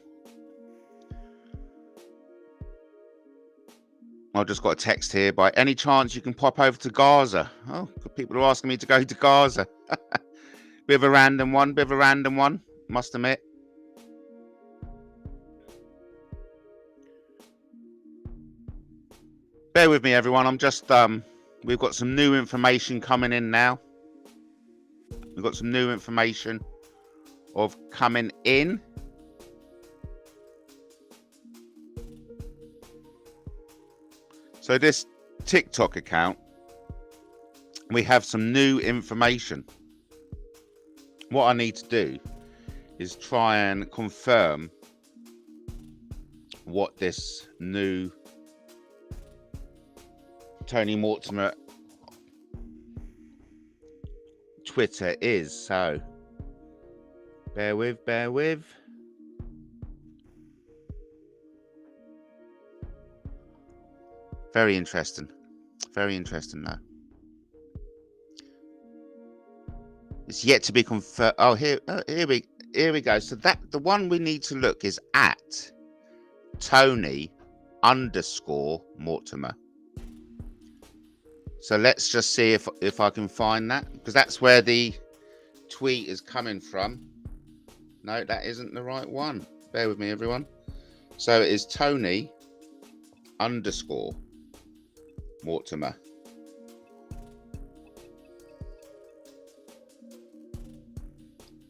[SPEAKER 1] I just got a text here. By any chance you can pop over to Gaza? Oh, people are asking me to go to Gaza. Bit of a random one, must admit. Bear with me, everyone. I'm just, we've got some new information coming in now. We've got some new information coming in. So this TikTok account, we have some new information. What I need to do is try and confirm what this new Tony Mortimer Twitter is. So bear with. Very interesting though. It's yet to be confirmed. Oh, here we go. So that the one we need to look is at Tony _Mortimer. So let's just see if I can find that, because that's where the tweet is coming from. No, that isn't the right one. Bear with me, everyone. So it is Tony _Mortimer.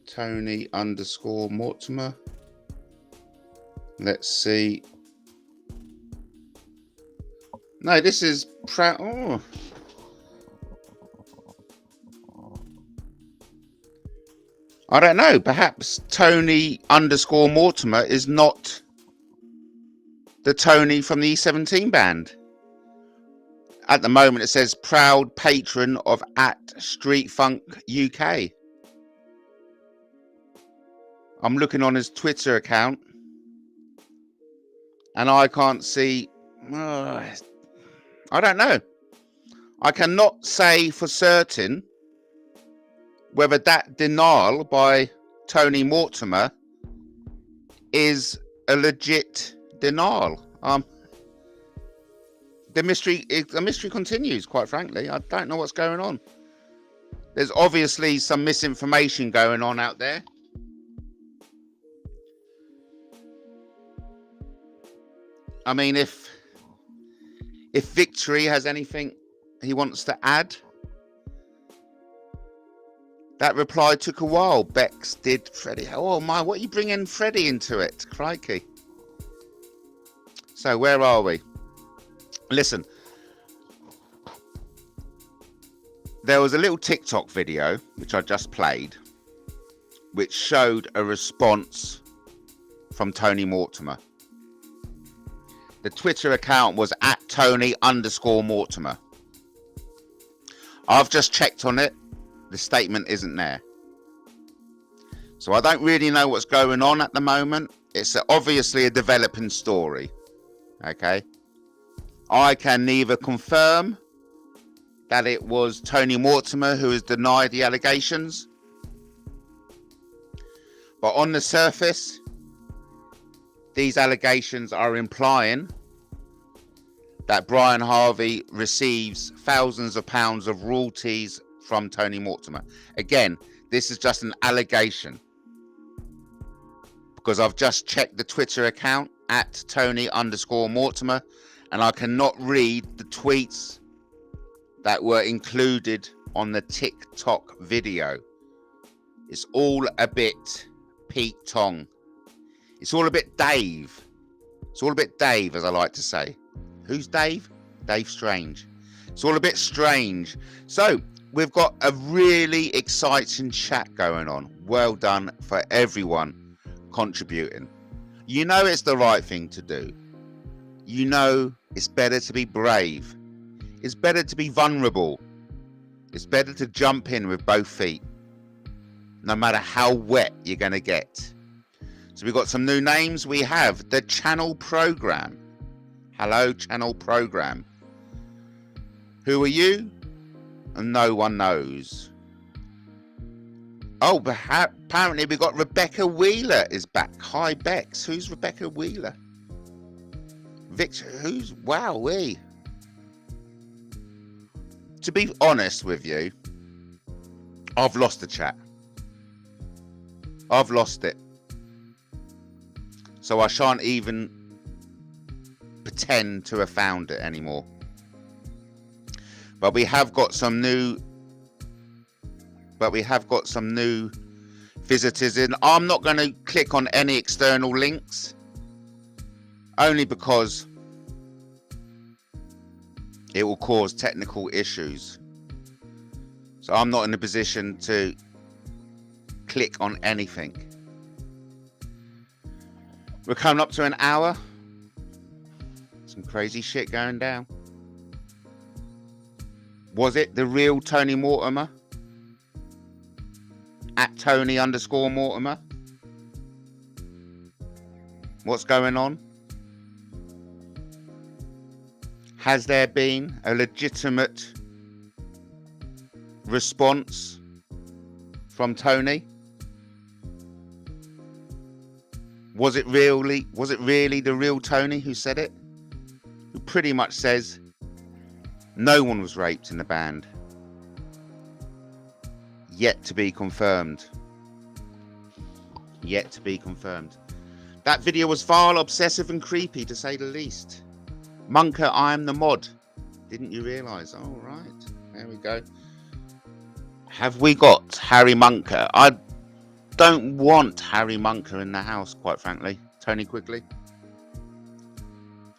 [SPEAKER 1] Tony _Mortimer. Let's see. No, this is proud. Oh. I don't know. Perhaps Tony _Mortimer is not the Tony from the E17 band. At the moment, it says proud patron of @Street Funk UK. I'm looking on his Twitter account, and I can't see. I don't know. I cannot say for certain whether that denial by Tony Mortimer is a legit denial. The mystery continues, quite frankly. I don't know what's going on. There's obviously some misinformation going on out there. I mean, if Victory has anything he wants to add. That reply took a while. Bex did Freddie. Oh my, what are you bringing Freddie into it? Crikey. So where are we? Listen. There was a little TikTok video, which I just played, which showed a response from Tony Mortimer. The Twitter account was @Tony _Mortimer. I've just checked on it. The statement isn't there. So I don't really know what's going on at the moment. It's obviously a developing story. Okay. I can neither confirm that it was Tony Mortimer who has denied the allegations, but on the surface, these allegations are implying that Brian Harvey receives thousands of pounds of royalties from Tony Mortimer. Again, this is just an allegation, because I've just checked the Twitter account @Tony _Mortimer, and I cannot read the tweets that were included on the TikTok video. It's all a bit Pete Tong. It's all a bit Dave. It's all a bit Dave, as I like to say. Who's Dave? Dave Strange. It's all a bit strange. So we've got a really exciting chat going on. Well done for everyone contributing. You know it's the right thing to do. you know it's better to be brave. It's better to be vulnerable. It's better to jump in with both feet, no matter how wet you're going to get. So we've got some new names. We have the Channel Program. Hello, Channel Program. Who are you? And no one knows. Oh, but apparently we got Rebecca Wheeler is back. Hi, Bex. Who's Rebecca Wheeler? Victor, who's? Wowee. To be honest with you, I've lost the chat. I've lost it. So I shan't even pretend to have found it anymore. But we have got some new visitors in. I'm not going to click on any external links, only because it will cause technical issues. So I'm not in a position to click on anything. We're coming up to an hour. Some crazy shit going down. Was it the real Tony Mortimer? At Tony_Mortimer? What's going on? Has there been a legitimate response from Tony? Was it really the real Tony who said it? Who pretty much says no one was raped in the band. Yet to be confirmed. Yet to be confirmed. That video was vile, obsessive and creepy, to say the least. Munker, I am the mod. Didn't you realise? Oh, right. There we go. Have we got Harry Munker? I don't want Harry Munker in the house, quite frankly. Tony Quigley.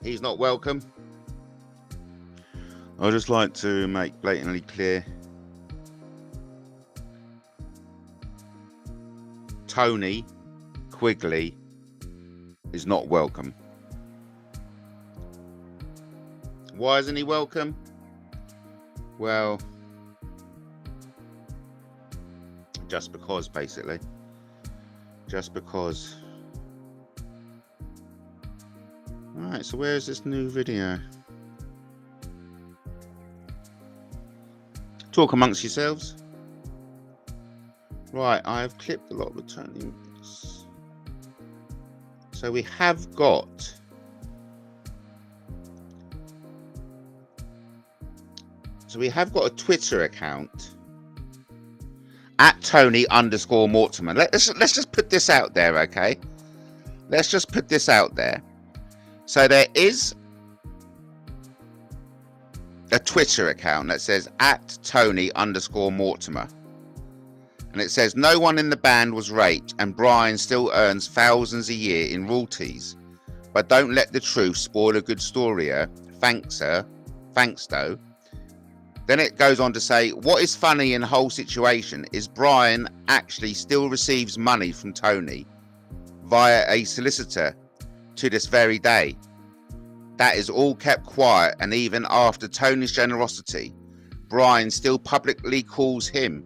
[SPEAKER 1] He's not welcome. I'd just like to make blatantly clear. Tony Quigley is not welcome. Why isn't he welcome? Well, just because, basically. Just because. Alright, so where's this new video? Talk amongst yourselves. Right, I have clipped a lot with Tony. So we have got a Twitter account at Tony_Mortimer. Let's just put this out there, okay? Let's just put this out there. So there is a Twitter account that says at Tony_Mortimer. And it says, no one in the band was raped and Brian still earns thousands a year in royalties. But don't let the truth spoil a good story. Thanks, sir. Thanks, though. Then it goes on to say, what is funny in the whole situation is Brian actually still receives money from Tony via a solicitor to this very day. That is all kept quiet, and even after Tony's generosity, Brian still publicly calls him.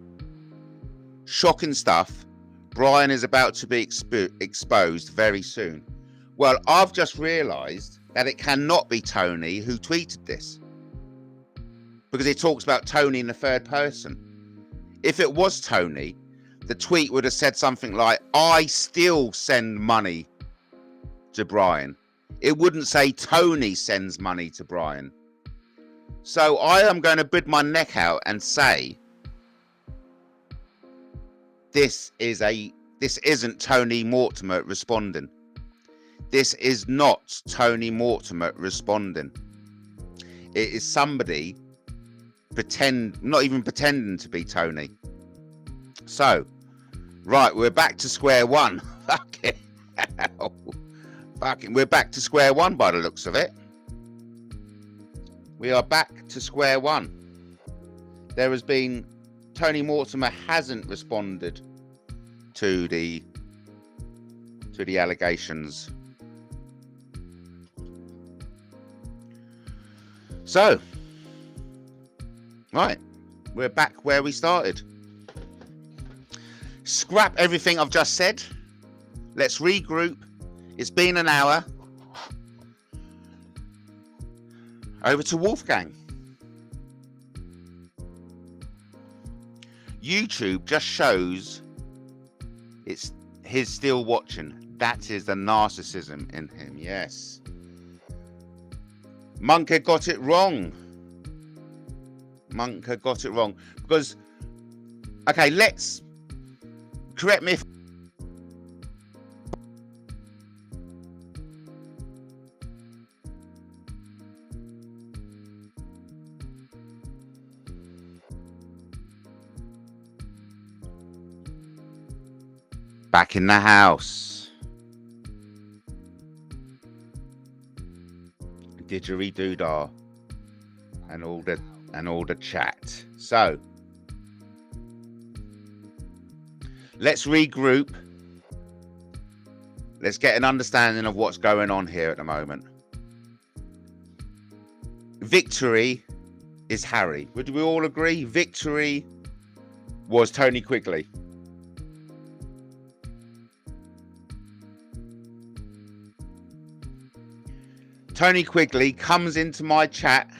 [SPEAKER 1] Shocking stuff. Brian is about to be exposed very soon. Well, I've just realised that it cannot be Tony who tweeted this, because it talks about Tony in the third person. If it was Tony, the tweet would have said something like, I still send money to Brian. It wouldn't say Tony sends money to Brian. So I am going to bid my neck out and say, this isn't Tony Mortimer responding. This is not Tony Mortimer responding. It is somebody not even pretending to be Tony. So, right, we're back to square one. Fucking hell. We're back to square one by the looks of it. We are back to square one. There has been, Tony Mortimer hasn't responded to the allegations. So, right, we're back where we started. Scrap everything I've just said. Let's regroup. It's been an hour. Over to Wolfgang. YouTube just shows he's still watching. That is the narcissism in him. Yes. Monka got it wrong. Monka got it wrong. Because, okay, let's correct me if back in the house. Didgeridoo and all the chat. So let's regroup. Let's get an understanding of what's going on here at the moment. Victory is Harry. Would we all agree? Victory was Tony Quigley. Tony Quigley comes into my chat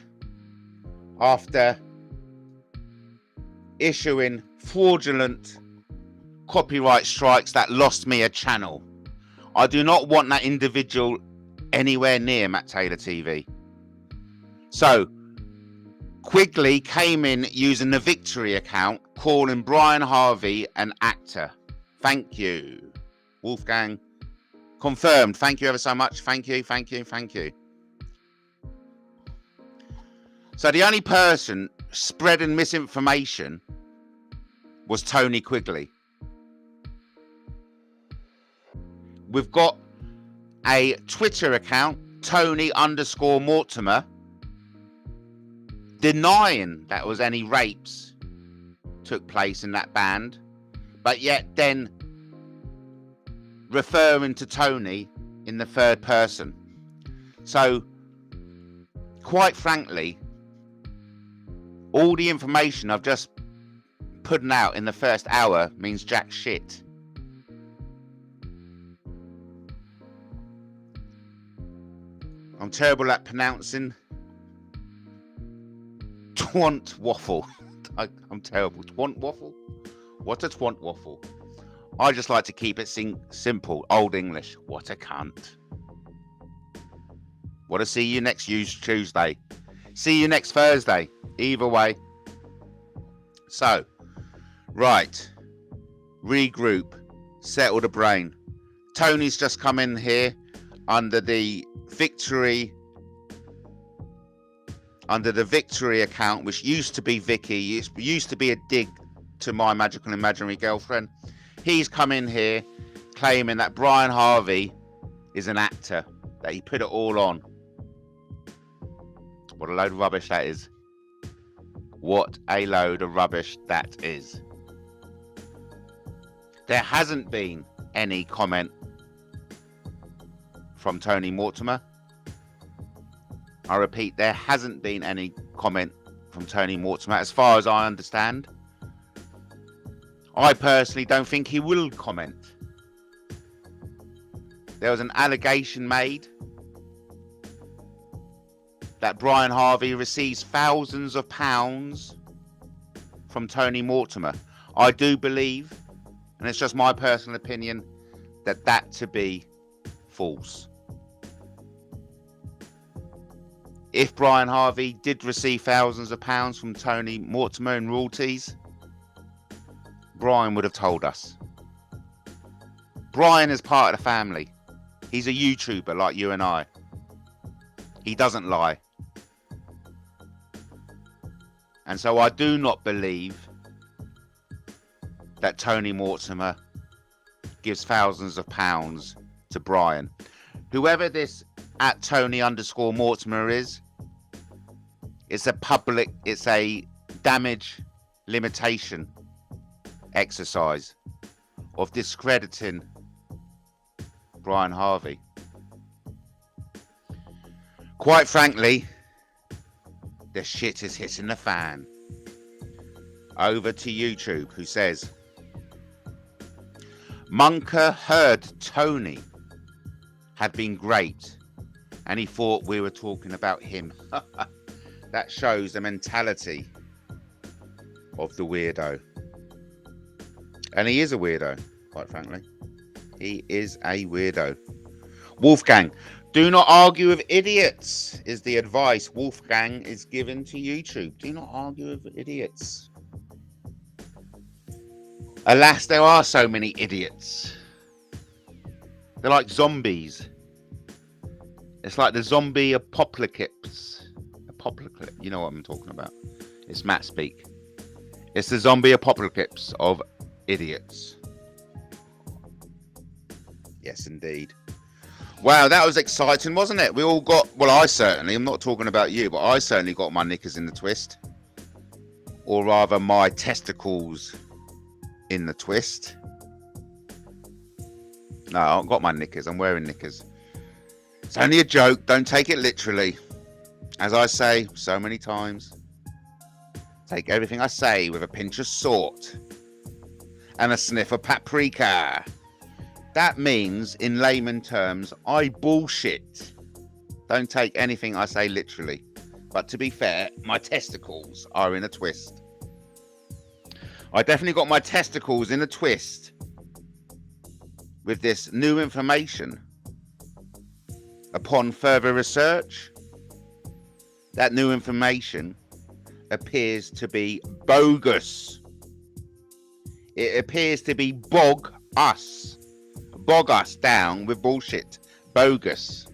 [SPEAKER 1] after issuing fraudulent copyright strikes that lost me a channel. I do not want that individual anywhere near Matt Taylor TV. So Quigley came in using the Victory account, calling Brian Harvey an actor. Thank you. Wolfgang confirmed. Thank you ever so much. Thank you. So the only person spreading misinformation was Tony Quigley. We've got a Twitter account, Tony_Mortimer, denying that was any rapes took place in that band, but yet then referring to Tony in the third person. So, quite frankly, all the information I've just put out in the first hour means jack shit. I'm terrible at pronouncing twant waffle. I'm terrible. Twant waffle? What a twant waffle. I just like to keep it simple. Old English. What a cunt. Want to see you next Tuesday. See you next Thursday. Either way. So, right. Regroup. Settle the brain. Tony's just come in here under the Victory account, which used to be Vicky. It used to be a dig to my magical imaginary girlfriend. He's come in here claiming that Brian Harvey is an actor, that he put it all on. What a load of rubbish that is. What a load of rubbish that is. There hasn't been any comment from Tony Mortimer. I repeat, there hasn't been any comment from Tony Mortimer as far as I understand. I personally don't think he will comment. There was an allegation made that Brian Harvey receives thousands of pounds from Tony Mortimer. I do believe, and it's just my personal opinion, that to be false. If Brian Harvey did receive thousands of pounds from Tony Mortimer in royalties, Brian would have told us. Brian is part of the family. He's a YouTuber like you and I. He doesn't lie. And so I do not believe that Tony Mortimer gives thousands of pounds to Brian. Whoever this at Tony_Mortimer is, it's a damage limitation exercise of discrediting Brian Harvey. Quite frankly, The shit is hitting the fan. Over to YouTube, who says, Munker heard Tony had been great and he thought we were talking about him. That shows the mentality of the weirdo. And he is a weirdo, quite frankly. He is a weirdo. Wolfgang, do not argue with idiots, is the advice Wolfgang is given to YouTube. Do not argue with idiots. Alas, there are so many idiots. They're like zombies. It's like the zombie apocalypse. Apocalypse, you know what I'm talking about. It's Matt speak. It's the zombie apocalypse of idiots. Yes, indeed. Wow, that was exciting, wasn't it? We all got, well, I certainly, I'm not talking about you, but I certainly got my knickers in the twist. Or rather, my testicles in the twist. No, I've got my knickers. I'm wearing knickers. It's only a joke. Don't take it literally. As I say so many times, take everything I say with a pinch of salt and a sniff of paprika. That means, in layman terms, I bullshit. Don't take anything I say literally. But to be fair, my testicles are in a twist. I definitely got my testicles in a twist with this new information. Upon further research, that new information appears to be bogus. It appears to be bog us down with bullshit. Bogus.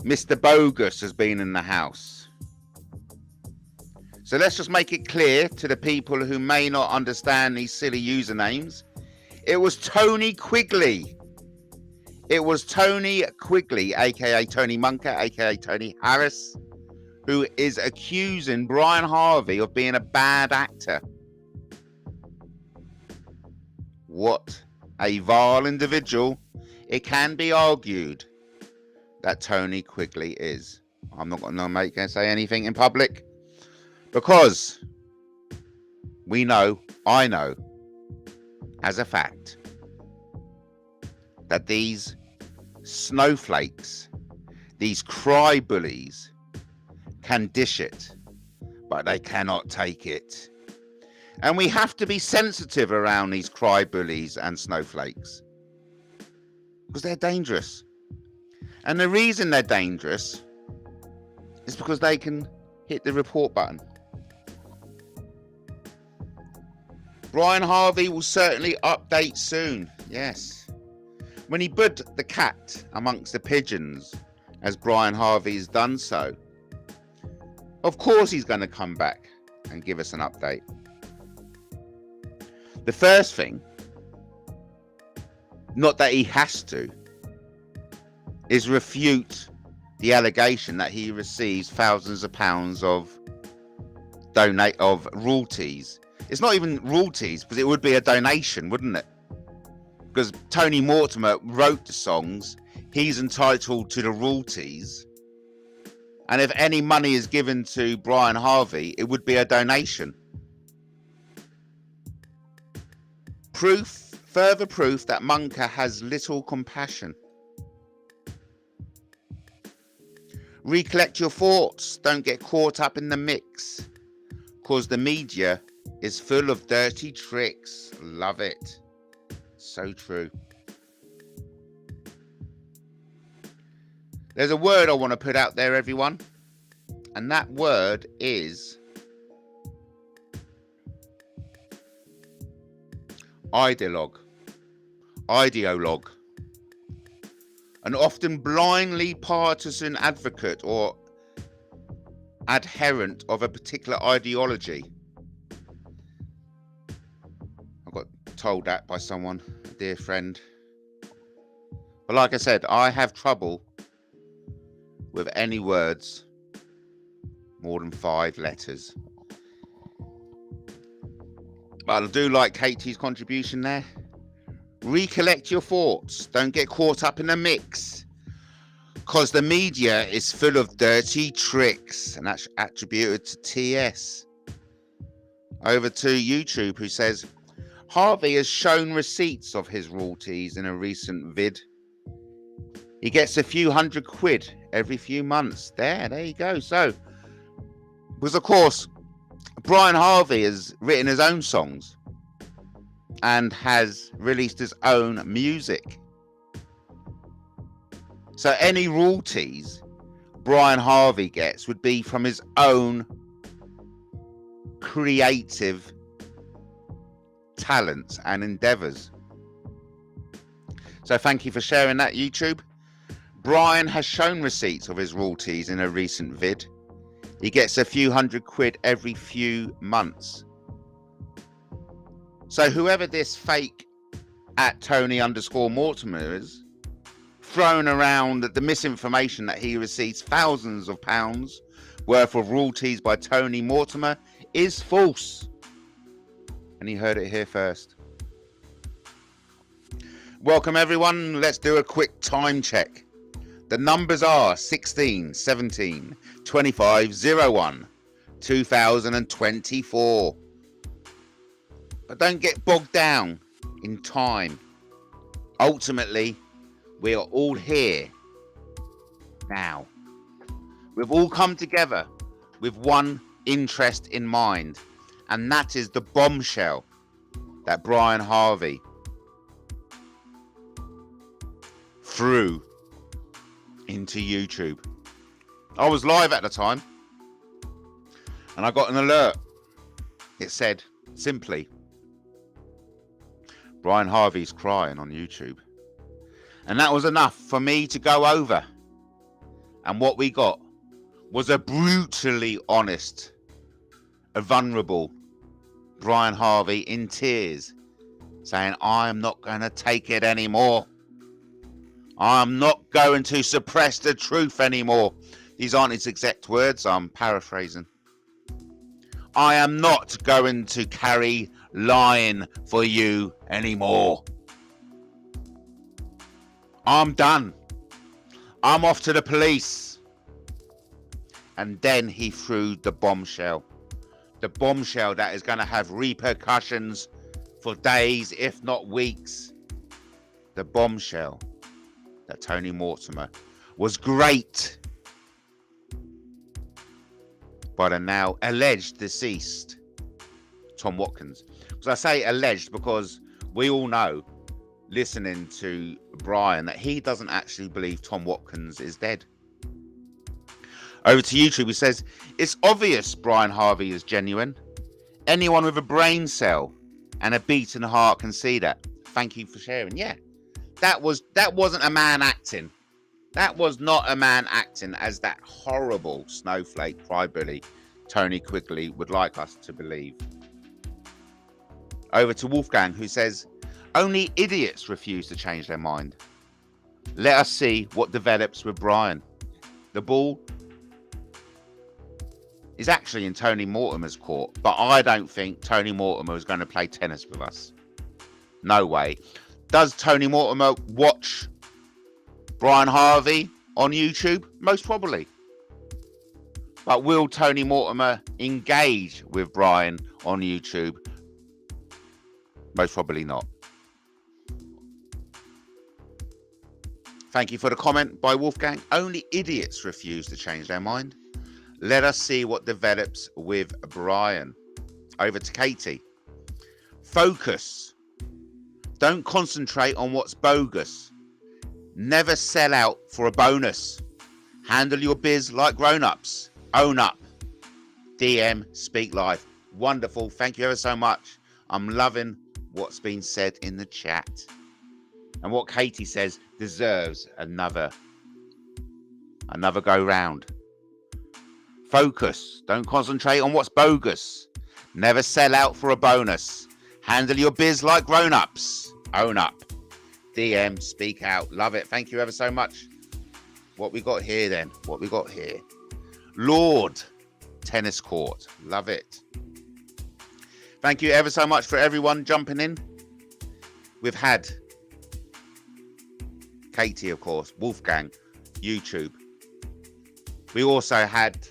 [SPEAKER 1] Mr. Bogus has been in the house. So let's just make it clear to the people who may not understand these silly usernames. It was Tony Quigley. It was Tony Quigley, aka Tony Munker, aka Tony Harris, who is accusing Brian Harvey of being a bad actor. What a vile individual it can be argued that Tony Quigley is. I'm not going to say anything in public because I know as a fact that these snowflakes, these cry bullies can dish it, but they cannot take it. And we have to be sensitive around these cry bullies and snowflakes because they're dangerous. And the reason they're dangerous is because they can hit the report button. Brian Harvey will certainly update soon. Yes. When he put the cat amongst the pigeons, as Brian Harvey has done so, of course he's going to come back and give us an update. The first thing, not that he has to, is refute the allegation that he receives thousands of pounds of royalties. It's not even royalties, because it would be a donation, wouldn't it? Because Tony Mortimer wrote the songs, he's entitled to the royalties. And if any money is given to Brian Harvey, it would be a donation. Further proof that Munker has little compassion. Recollect your thoughts. Don't get caught up in the mix. Because the media is full of dirty tricks. Love it. So true. There's a word I want to put out there, everyone. And that word is ideologue. An often blindly partisan advocate or adherent of a particular ideology. I got told that by someone, a dear friend. But like I said, I have trouble with any words more than 5 letters. But I do like Katie's contribution there. Recollect your thoughts. Don't get caught up in the mix. Because the media is full of dirty tricks, and that's attributed to TS. Over to YouTube, who says, Harvey has shown receipts of his royalties in a recent vid. He gets a few £100 every few months. There you go. So, because of course, Brian Harvey has written his own songs and has released his own music. So any royalties Brian Harvey gets would be from his own creative talents and endeavors. So thank you for sharing that, YouTube. Brian has shown receipts of his royalties in a recent vid. He gets a few £100 every few months. So whoever this fake @Tony_Mortimer is, thrown around the misinformation that he receives thousands of pounds worth of royalties by Tony Mortimer is false. And you heard it here first. Welcome everyone. Let's do a quick time check. The numbers are 16, 17, 25, 01, 2024. But don't get bogged down in time. Ultimately, we are all here now. We've all come together with one interest in mind, and that is the bombshell that Brian Harvey threw into YouTube. I was live at the time, and I got an alert. It said simply, Brian Harvey's crying on YouTube. And that was enough for me to go over. And what we got was a brutally honest, a vulnerable Brian Harvey in tears, saying, I'm not going to take it anymore. I'm not going to suppress the truth anymore. These aren't his exact words, I'm paraphrasing. I am not going to carry lying for you anymore. I'm done. I'm off to the police. And then he threw the bombshell. The bombshell that is going to have repercussions for days, if not weeks. The bombshell that Tony Mortimer was great by the now alleged deceased Tom Watkins. Because I say alleged because we all know, listening to Brian, that he doesn't actually believe Tom Watkins is dead. Over to YouTube, he says, it's obvious Brian Harvey is genuine. Anyone with a brain cell and a beating heart can see that. Thank you for sharing. Yeah, that wasn't a man acting. That was not a man acting as that horrible snowflake crybaby Tony Quigley would like us to believe. Over to Wolfgang, who says, only idiots refuse to change their mind. Let us see what develops with Brian. The ball is actually in Tony Mortimer's court, but I don't think Tony Mortimer is going to play tennis with us. No way. Does Tony Mortimer watch Brian Harvey on YouTube? Most probably. But will Tony Mortimer engage with Brian on YouTube? Most probably not. Thank you for the comment by Wolfgang. Only idiots refuse to change their mind. Let us see what develops with Brian. Over to Katie. Focus. Don't concentrate on what's bogus. Never sell out for a bonus. Handle your biz like grown-ups. Own up. DM Speak Life. Wonderful. Thank you ever so much. I'm loving what's been said in the chat. And what Katie says deserves another go round. Focus. Don't concentrate on what's bogus. Never sell out for a bonus. Handle your biz like grown-ups. Own up. DM Speak Out. Love it. Thank you ever so much. What we got here then? What we got here? Lord Tennis Court. Love it. Thank you ever so much for everyone jumping in. We've had Katie, of course, Wolfgang, YouTube. We also had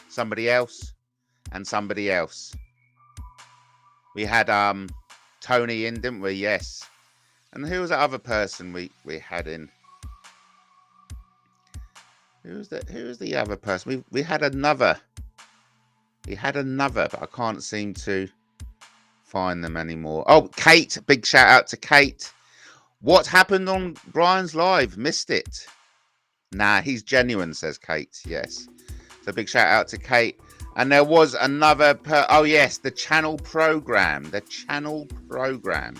[SPEAKER 1] somebody else and somebody else. We had Tony in, didn't we? Yes. And who was that other person we had in? Who was the other person? We had another. We had another, but I can't seem to find them anymore. Oh, Kate. Big shout out to Kate. What happened on Brian's live? Missed it. Nah, he's genuine, says Kate. Yes. So big shout out to Kate. And there was another oh yes, the channel program. The channel program.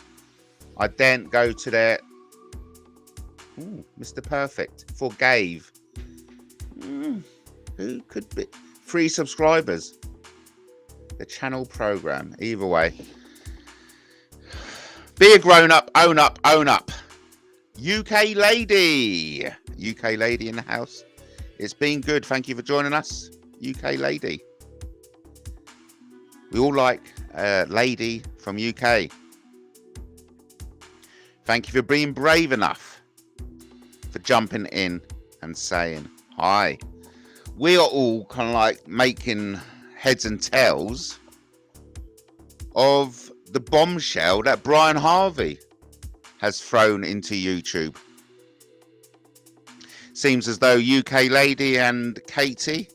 [SPEAKER 1] I didn't go to their Mr. Perfect forgave. Who could be 3 subscribers? The channel program. Either way. Be a grown up, own up, own up. UK lady. UK lady in the house. It's been good. Thank you for joining us. UK lady. We all like a lady from UK. Thank you for being brave enough for jumping in and saying hi. We are all kind of like making heads and tails of the bombshell that Brian Harvey has thrown into YouTube. Seems as though UK lady and Katie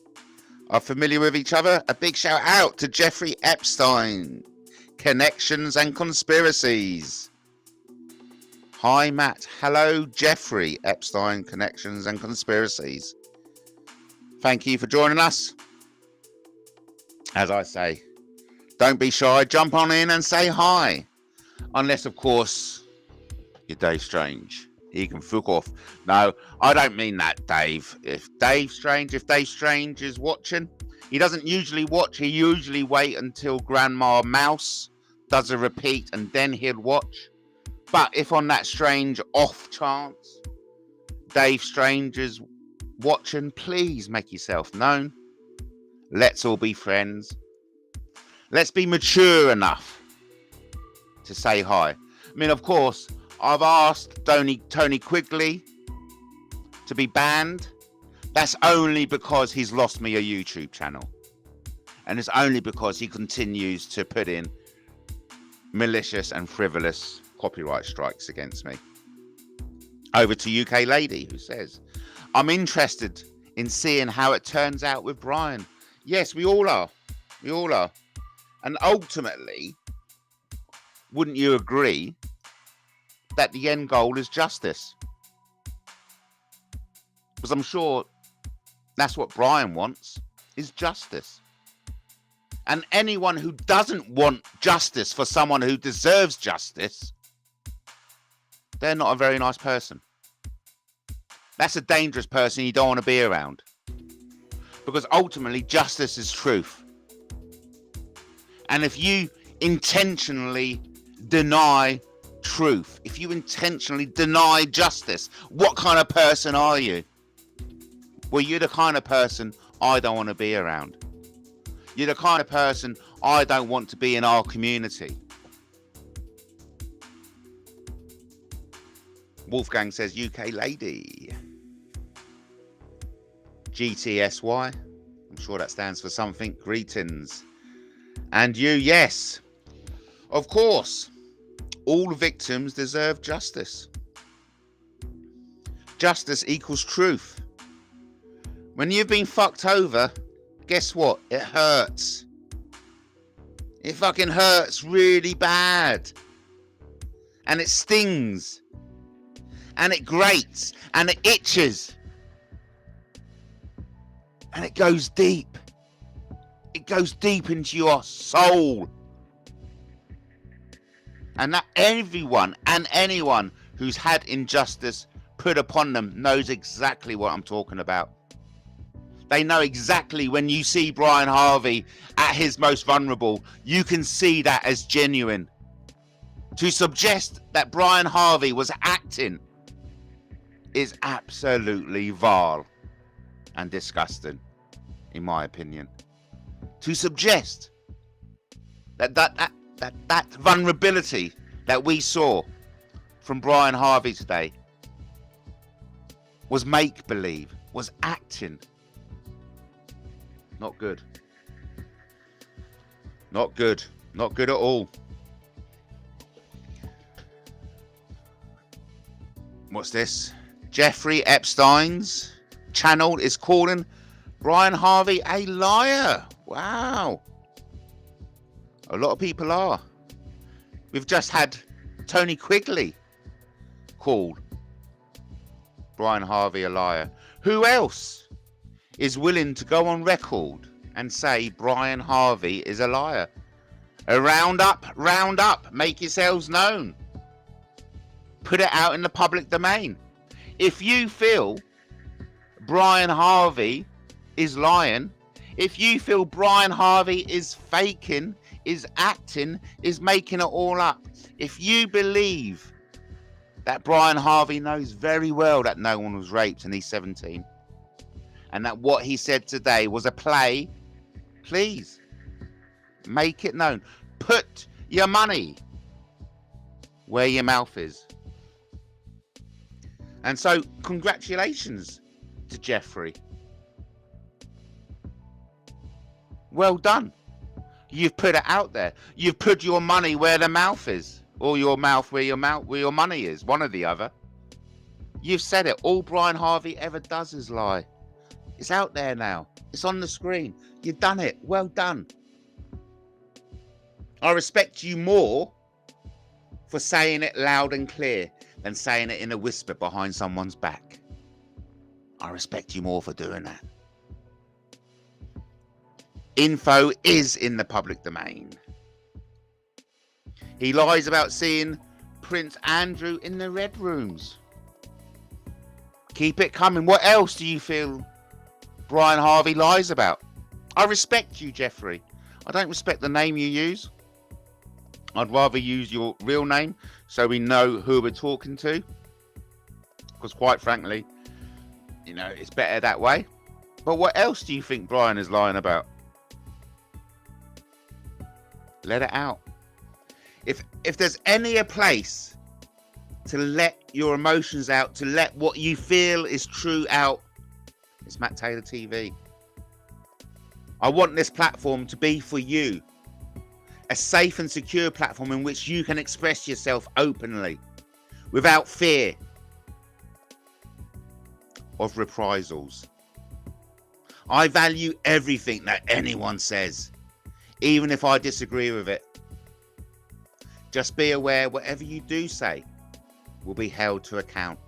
[SPEAKER 1] are familiar with each other. A big shout out to Jeffrey Epstein. Connections and conspiracies. Hi, Matt. Hello, Jeffrey Epstein. Connections and conspiracies. Thank you for joining us. As I say, don't be shy. Jump on in and say hi. Unless, of course, you're Dave Strange. He can fuck off. No, I don't mean that, Dave. If Dave Strange is watching, he doesn't usually watch. He usually wait until Grandma Mouse does a repeat and then he'll watch. But if on that strange off chance Dave Strange is watching, please make yourself known. Let's all be friends. Let's be mature enough to say hi. I mean, of course, I've asked Tony Quigley to be banned. That's only because he's lost me a YouTube channel. And it's only because he continues to put in malicious and frivolous copyright strikes against me. Over to UK lady, who says, I'm interested in seeing how it turns out with Brian. Yes, we all are. We all are. And ultimately, wouldn't you agree that the end goal is justice? Because I'm sure that's what Brian wants, is justice. And anyone who doesn't want justice for someone who deserves justice, they're not a very nice person. That's a dangerous person you don't want to be around. Because ultimately, justice is truth. And if you intentionally deny truth, if you intentionally deny justice, what kind of person are you? Well, you're the kind of person I don't want to be around. You're the kind of person I don't want to be in our community. Wolfgang says UK lady. GTSY. I'm sure that stands for something. Greetings. And you, yes. Of course. All victims deserve justice. Justice equals truth. When you've been fucked over, guess what? It hurts. It fucking hurts really bad. And it stings. And it grates. And it itches. And it goes deep. It goes deep into your soul. And that everyone and anyone who's had injustice put upon them knows exactly what I'm talking about. They know exactly when you see Brian Harvey at his most vulnerable, you can see that as genuine. To suggest that Brian Harvey was acting is absolutely vile and disgusting, in my opinion. To suggest that vulnerability that we saw from Brian Harvey today was make-believe, was acting. Not good. Not good. Not good at all. What's this? Jeffrey Epstein's channel is calling Brian Harvey a liar. Wow. A lot of people are. We've just had Tony Quigley call Brian Harvey a liar. Who else is willing to go on record and say Brian Harvey is a liar? Round up, make yourselves known. Put it out in the public domain. If you feel Brian Harvey is lying, if you feel Brian Harvey is faking, is acting, is making it all up, if you believe that Brian Harvey knows very well that no one was raped and he's 17, and that what he said today was a play, please make it known. Put your money where your mouth is. And so, congratulations to Jeffrey. Well done. You've put it out there. You've put your money where the mouth is, or your mouth where your money is. One or the other. You've said it. All Brian Harvey ever does is lie. It's out there now. It's on the screen. You've done it. Well done. I respect you more for saying it loud and clear than saying it in a whisper behind someone's back. I respect you more for doing that. Info is in the public domain. He lies about seeing Prince Andrew in the red rooms. Keep it coming. What else do you feel Brian Harvey lies about? I respect you, Jeffrey. I don't respect the name you use. I'd rather use your real name so we know who we're talking to. Because quite frankly, you know, it's better that way. But what else do you think Brian is lying about? Let it out. If there's any a place to let your emotions out, to let what you feel is true out, it's Matt Taylor TV. I want this platform to be for you. A safe and secure platform in which you can express yourself openly, without fear of reprisals. I value everything that anyone says, even if I disagree with it. Just be aware whatever you do say will be held to account.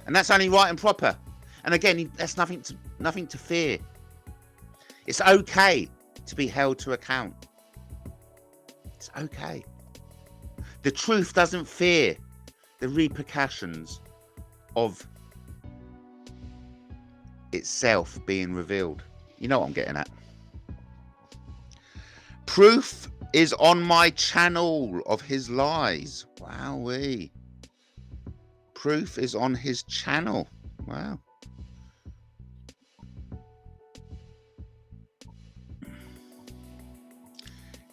[SPEAKER 1] And that's only right and proper. And again, that's nothing to fear. It's okay to be held to account. It's okay. The truth doesn't fear the repercussions of itself being revealed. You know what I'm getting at. Proof is on my channel of his lies. Wowee. Proof is on his channel. Wow.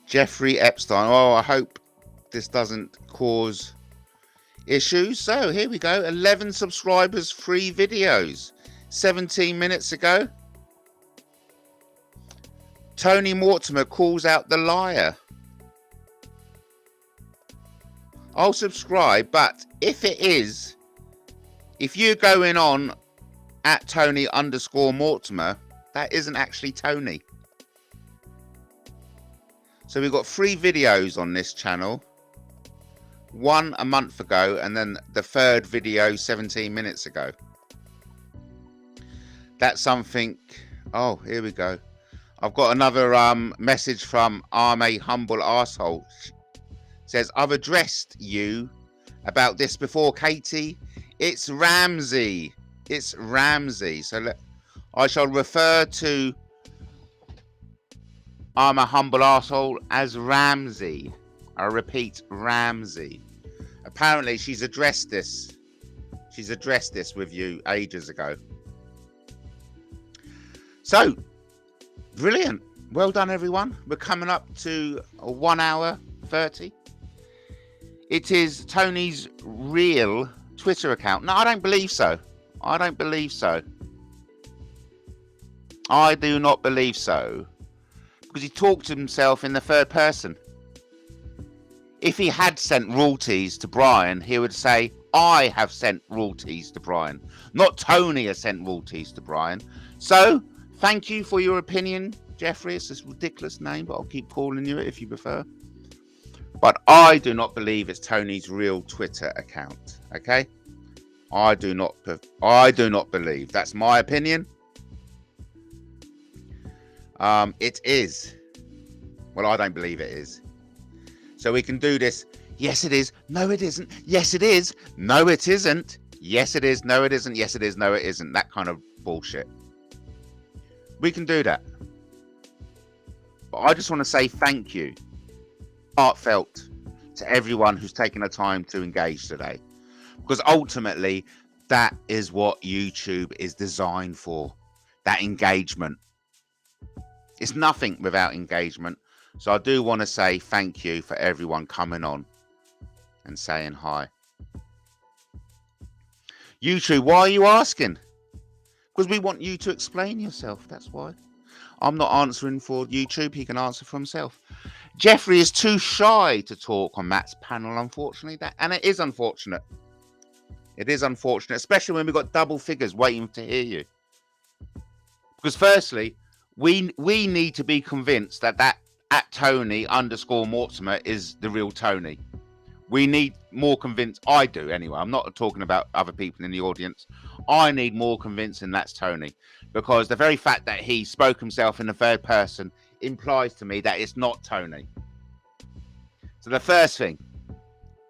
[SPEAKER 1] Jeffrey Epstein. Oh, I hope this doesn't cause issues. So here we go. 11 subscribers, 3 videos. 17 minutes ago. Tony Mortimer calls out the liar. I'll subscribe, but if you're going on at Tony_Mortimer, that isn't actually Tony. So we've got 3 videos on this channel. One a month ago, and then the 3rd video 17 minutes ago. That's something. Oh, here we go. I've got another message from I'm a humble arsehole. Says, I've addressed you about this before, Katie. It's Ramsey. It's Ramsey. So I shall refer to I'm a humble arsehole as Ramsey. I repeat, Ramsey. Apparently she's addressed this. She's addressed this with you ages ago. So, brilliant. Well done, everyone. We're coming up to 1 hour 30. It is Tony's real Twitter account. No, I don't believe so. I don't believe so. I do not believe so. Because he talked to himself in the third person. If he had sent royalties to Brian, he would say, I have sent royalties to Brian. Not Tony has sent royalties to Brian. So, thank you for your opinion, Jeffrey. It's this ridiculous name, but I'll keep calling you it if you prefer. But I do not believe it's Tony's real Twitter account. Okay? I do not believe. That's my opinion. It is. Well, I don't believe it is. So we can do this. Yes, it is. No, it isn't. Yes, it is. No, it isn't. Yes, it is. No, it isn't. Yes, it is. No, it isn't. That kind of bullshit. We can do that. But I just want to say thank you, heartfelt, to everyone who's taken the time to engage today. Because ultimately, that is what YouTube is designed for. That engagement. It's nothing without engagement. So I do want to say thank you for everyone coming on and saying hi. YouTube, why are you asking? Because we want you to explain yourself. That's why. I'm not answering for YouTube. He can answer for himself. Jeffrey is too shy to talk on Matt's panel, unfortunately. And it is unfortunate. It is unfortunate, especially when we've got double figures waiting to hear you. Because firstly, we need to be convinced that at Tony _Mortimer is the real Tony. We need more convinced. I do anyway. I'm not talking about other people in the audience. I need more convincing that's Tony, because the very fact that he spoke himself in the third person implies to me that it's not Tony. So the first thing,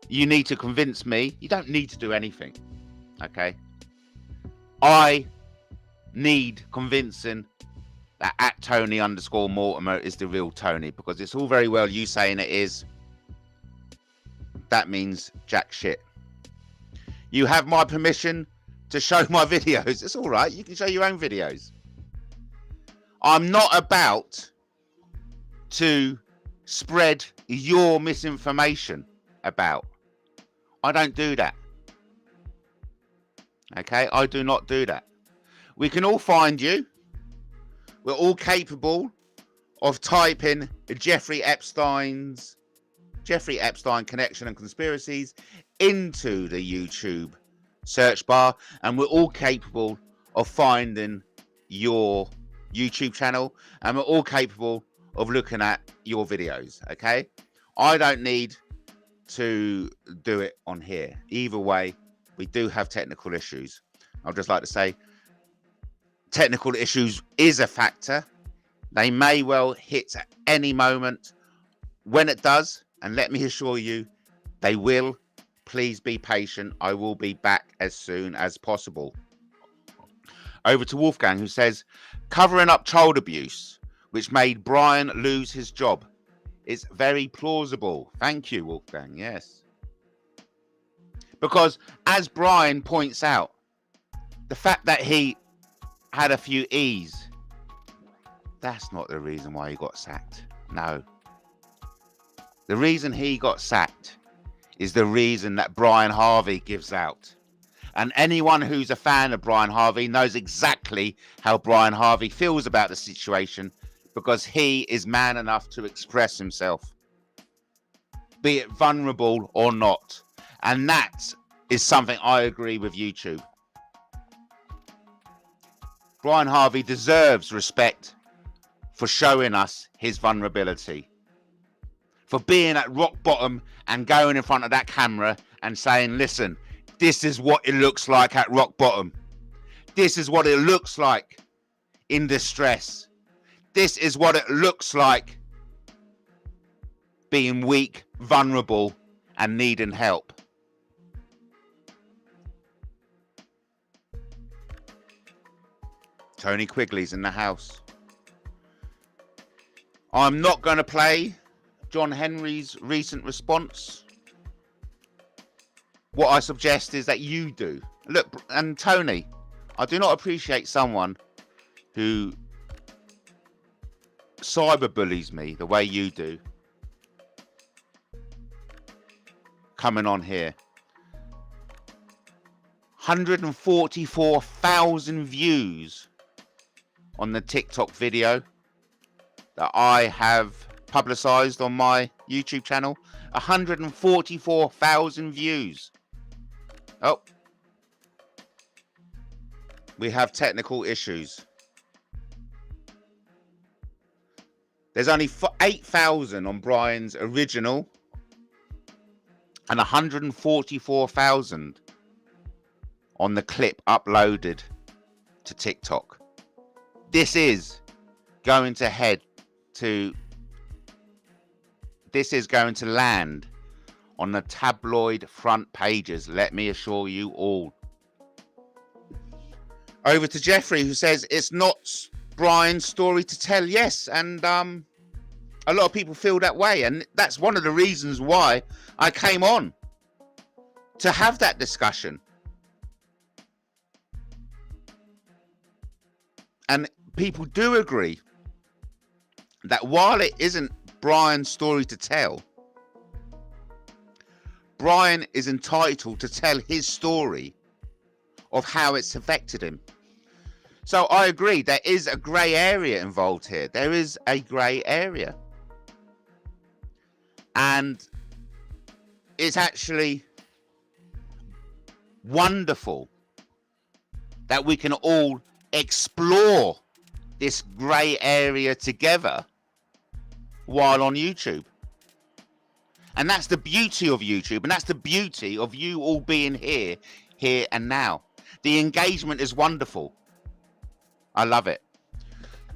[SPEAKER 1] you need to convince me. You don't need to do anything. Okay. I need convincing that at Tony _Mortimer is the real Tony, because it's all very well you saying it is. That means jack shit. You have my permission to show my videos. It's all right. You can show your own videos. I'm not about to spread your misinformation about. I don't do that. Okay? I do not do that. We can all find you. We're all capable of typing Jeffrey Epstein connection and conspiracies into the YouTube search bar, and we're all capable of finding your YouTube channel, and we're all capable of looking at your videos. Okay, I don't need to do it on here. Either way, we do have technical issues. I'd just like to say technical issues is a factor. They may well hit at any moment. When it does, and let me assure you, they will. Please be patient. I will be back as soon as possible. Over to Wolfgang, who says, covering up child abuse, which made Brian lose his job. It's very plausible. Thank you, Wolfgang. Yes. Because as Brian points out, the fact that he had a few E's, that's not the reason why he got sacked. No. The reason he got sacked is the reason that Brian Harvey gives out. And anyone who's a fan of Brian Harvey knows exactly how Brian Harvey feels about the situation, because he is man enough to express himself, be it vulnerable or not. And that is something I agree with YouTube. Brian Harvey deserves respect for showing us his vulnerability, for being at rock bottom and going in front of that camera and saying, listen, this is what it looks like at rock bottom. This is what it looks like in distress. This is what it looks like being weak, vulnerable, and needing help. Tony Quigley's in the house. I'm not going to play John Henry's recent response. What I suggest is that you do. Look, and Tony, I do not appreciate someone who cyberbullies me the way you do, coming on here. 144,000 views on the TikTok video that I have publicized on my YouTube channel. 144,000 views. Oh, we have technical issues. There's only 8,000 on Brian's original and 144,000 on the clip uploaded to TikTok. This is going to land on the tabloid front pages, let me assure you all. Over to Jeffrey, who says it's not Brian's story to tell. Yes, and a lot of people feel that way, and that's one of the reasons why I came on to have that discussion. And people do agree that while it isn't Brian's story to tell, Brian is entitled to tell his story of how it's affected him. So I agree, there is a grey area involved here. There is a grey area. And it's actually wonderful that we can all explore this grey area together while on YouTube. And that's the beauty of YouTube, and that's the beauty of you all being here and now. The engagement is wonderful. I love it.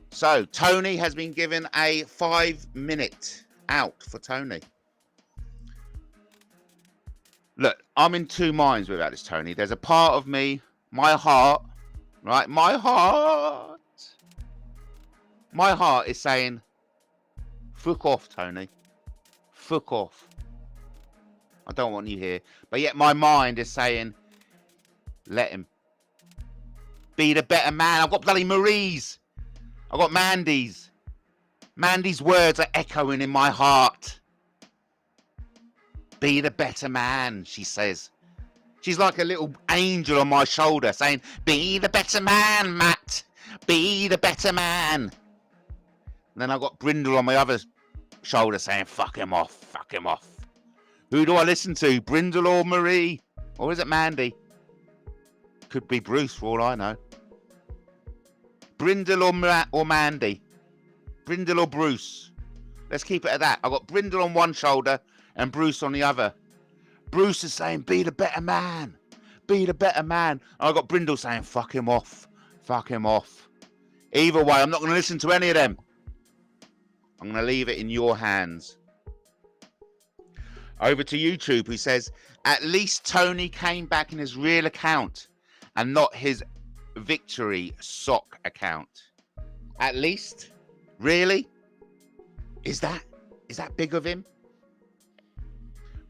[SPEAKER 1] So Tony has been given a 5-minute out for Tony. Look, I'm in two minds about this, Tony. There's a part of me, my heart, right? My heart is saying, fuck off, Tony. Fuck off. I don't want you here. But yet my mind is saying, let him. Be the better man. I've got bloody Marie's. I've got Mandy's. Mandy's words are echoing in my heart. Be the better man, she says. She's like a little angel on my shoulder saying, be the better man, Matt. Be the better man. And then I've got Brindle on my other shoulder saying, fuck him off, fuck him off. Who do I listen to? Brindle or Marie? Or is it Mandy? Could be Bruce for all I know. Brindle or Mandy? Brindle or Bruce? Let's keep it at that. I've got Brindle on one shoulder and Bruce on the other. Bruce is saying, be the better man. Be the better man. I've got Brindle saying, fuck him off. Fuck him off. Either way, I'm not going to listen to any of them. I'm going to leave it in your hands. Over to YouTube, who says, at least Tony came back in his real account and not his victory sock account. At least? Really? Is that big of him?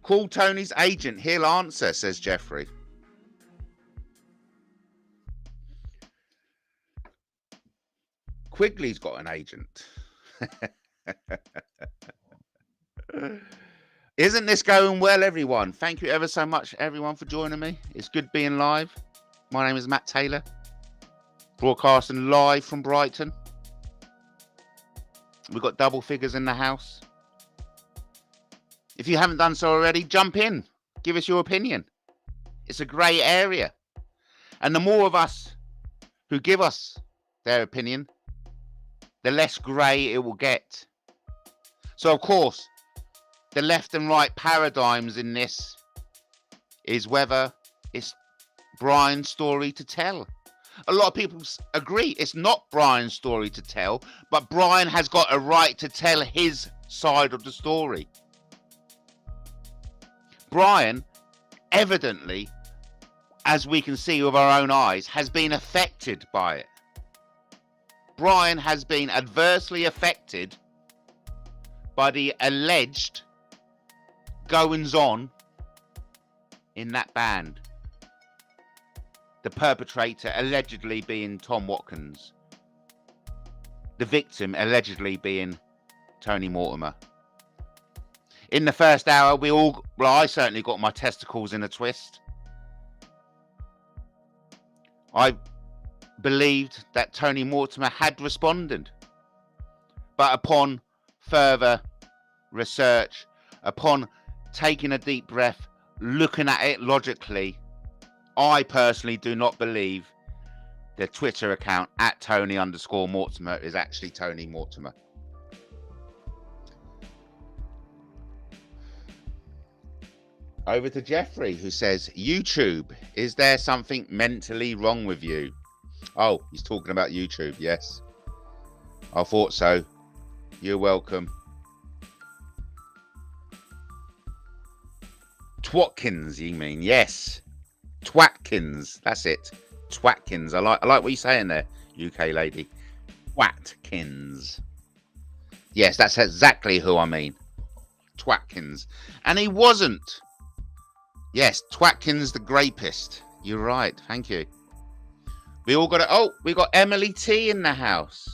[SPEAKER 1] Call Tony's agent. He'll answer, says Jeffrey. Quigley's got an agent. Isn't this going well, everyone? Thank you ever so much, everyone, for joining me. It's good being live. My name is Matt Taylor, broadcasting live from Brighton. We've got double figures in the house. If you haven't done so already, jump in. Give us your opinion. It's a grey area. And the more of us who give us their opinion, the less grey it will get. So, of course, the left and right paradigms in this is whether it's Brian's story to tell. A lot of people agree it's not Brian's story to tell, but Brian has got a right to tell his side of the story. Brian, evidently, as we can see with our own eyes, has been affected by it. Brian has been adversely affected by the alleged goings-on in that band. The perpetrator allegedly being Tom Watkins. The victim allegedly being Tony Mortimer. In the first hour, I certainly got my testicles in a twist. I believed that Tony Mortimer had responded. But upon further research, upon taking a deep breath, looking at it logically, I personally do not believe the Twitter account at Tony_Mortimer is actually Tony Mortimer. Over to Jeffrey, who says, YouTube, is there something mentally wrong with you? Oh, he's talking about YouTube. Yes, I thought so. You're welcome. Twatkins, you mean? Yes, Twatkins. That's it. Twatkins. I like what you're saying there, UK lady. Twatkins. Yes, that's exactly who I mean. Twatkins. And he wasn't. Yes, Twatkins the grapist. You're right. Thank you. We all got it. Oh, we got Emily T in the house.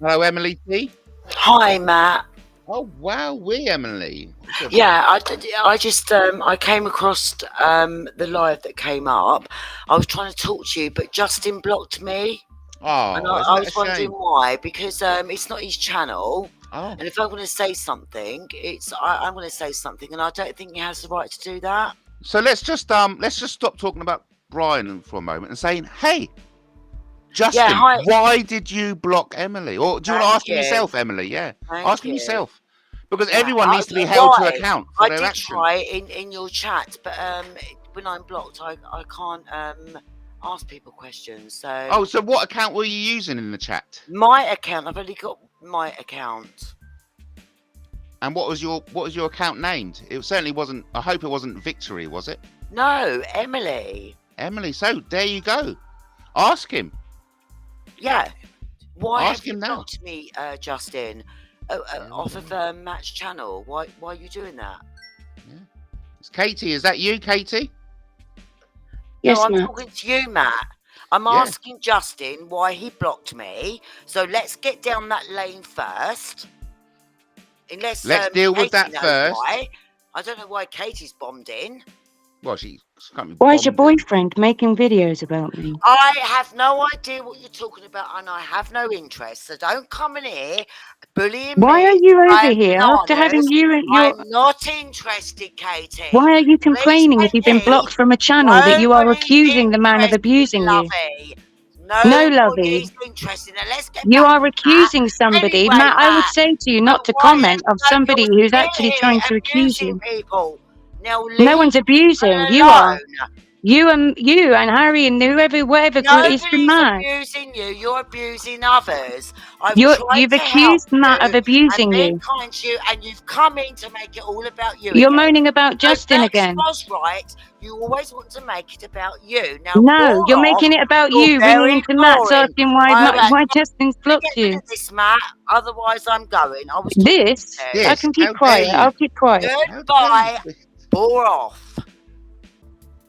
[SPEAKER 1] Hello, Emily T.
[SPEAKER 3] Hi, Matt.
[SPEAKER 1] Oh wow, Emily.
[SPEAKER 3] Yeah, I just I came across the live that came up. I was trying to talk to you, but Justin blocked me.
[SPEAKER 1] Oh,
[SPEAKER 3] and I was wondering why, because it's not his channel.
[SPEAKER 1] Oh.
[SPEAKER 3] And if I'm going to say something, I'm going to say something, and I don't think he has the right to do that.
[SPEAKER 1] So let's just stop talking about Brian for a moment and saying, hey, Justin,
[SPEAKER 3] Yeah,
[SPEAKER 1] why did you block Emily? Or do you want to ask him yourself, Emily? Yeah, ask him yourself, because everyone needs to be held to account for their action.
[SPEAKER 3] I did try in your chat, but when I'm blocked, I can't ask people questions. So
[SPEAKER 1] so what account were you using in the chat?
[SPEAKER 3] My account. I've only got my account.
[SPEAKER 1] And what was your account named? It certainly wasn't. I hope it wasn't Victory, was it?
[SPEAKER 3] No, Emily.
[SPEAKER 1] Emily. So there you go. Ask him.
[SPEAKER 3] Yeah. Why
[SPEAKER 1] Ask
[SPEAKER 3] have you
[SPEAKER 1] him now.
[SPEAKER 3] blocked me, Justin, off of Matt's channel? Why are you doing that?
[SPEAKER 1] Yeah. It's Katie. Is that you, Katie?
[SPEAKER 4] Yes,
[SPEAKER 3] no, I'm
[SPEAKER 4] Matt.
[SPEAKER 3] talking to you, Matt. I'm asking Justin why he blocked me. So let's get down that lane first. Let's
[SPEAKER 1] deal with
[SPEAKER 3] Katie
[SPEAKER 1] that first.
[SPEAKER 3] Why. I don't know why Katie's bombed in.
[SPEAKER 1] Well, she can't be.
[SPEAKER 4] Why is your
[SPEAKER 1] bombed in.
[SPEAKER 4] boyfriend making videos about me?
[SPEAKER 3] I have no idea what you're talking about, and I have no interest. So don't come in here bullying me.
[SPEAKER 4] Why are you over here after having you and your...
[SPEAKER 3] I'm not interested, Katie.
[SPEAKER 4] Why are you complaining if you've been blocked from a channel that you are accusing the man of abusing you? No, Lovey.
[SPEAKER 3] Interested. Now, let's get
[SPEAKER 4] you
[SPEAKER 3] back
[SPEAKER 4] are
[SPEAKER 3] to
[SPEAKER 4] accusing
[SPEAKER 3] that.
[SPEAKER 4] somebody.
[SPEAKER 3] Anyway,
[SPEAKER 4] Matt, I would say to you not to comment of somebody
[SPEAKER 3] you're
[SPEAKER 4] who's actually trying to accuse you.
[SPEAKER 3] People. Now,
[SPEAKER 4] no one's abusing. You are. You and Harry and whatever is the man.
[SPEAKER 3] Nobody's abusing you. You're abusing others.
[SPEAKER 4] You've accused Matt of abusing you.
[SPEAKER 3] Kind to you, and you've come in to make it all about you.
[SPEAKER 4] You're
[SPEAKER 3] again.
[SPEAKER 4] moaning about Justin again.
[SPEAKER 3] Was right. You always want to make it about you. Now,
[SPEAKER 4] no, you're making it about you. Ringing into Matt, asking why Justin's blocked you.
[SPEAKER 3] This, Matt. Otherwise, I'm going. I was.
[SPEAKER 4] I can keep quiet. I'll keep quiet.
[SPEAKER 3] Goodbye. Bore off.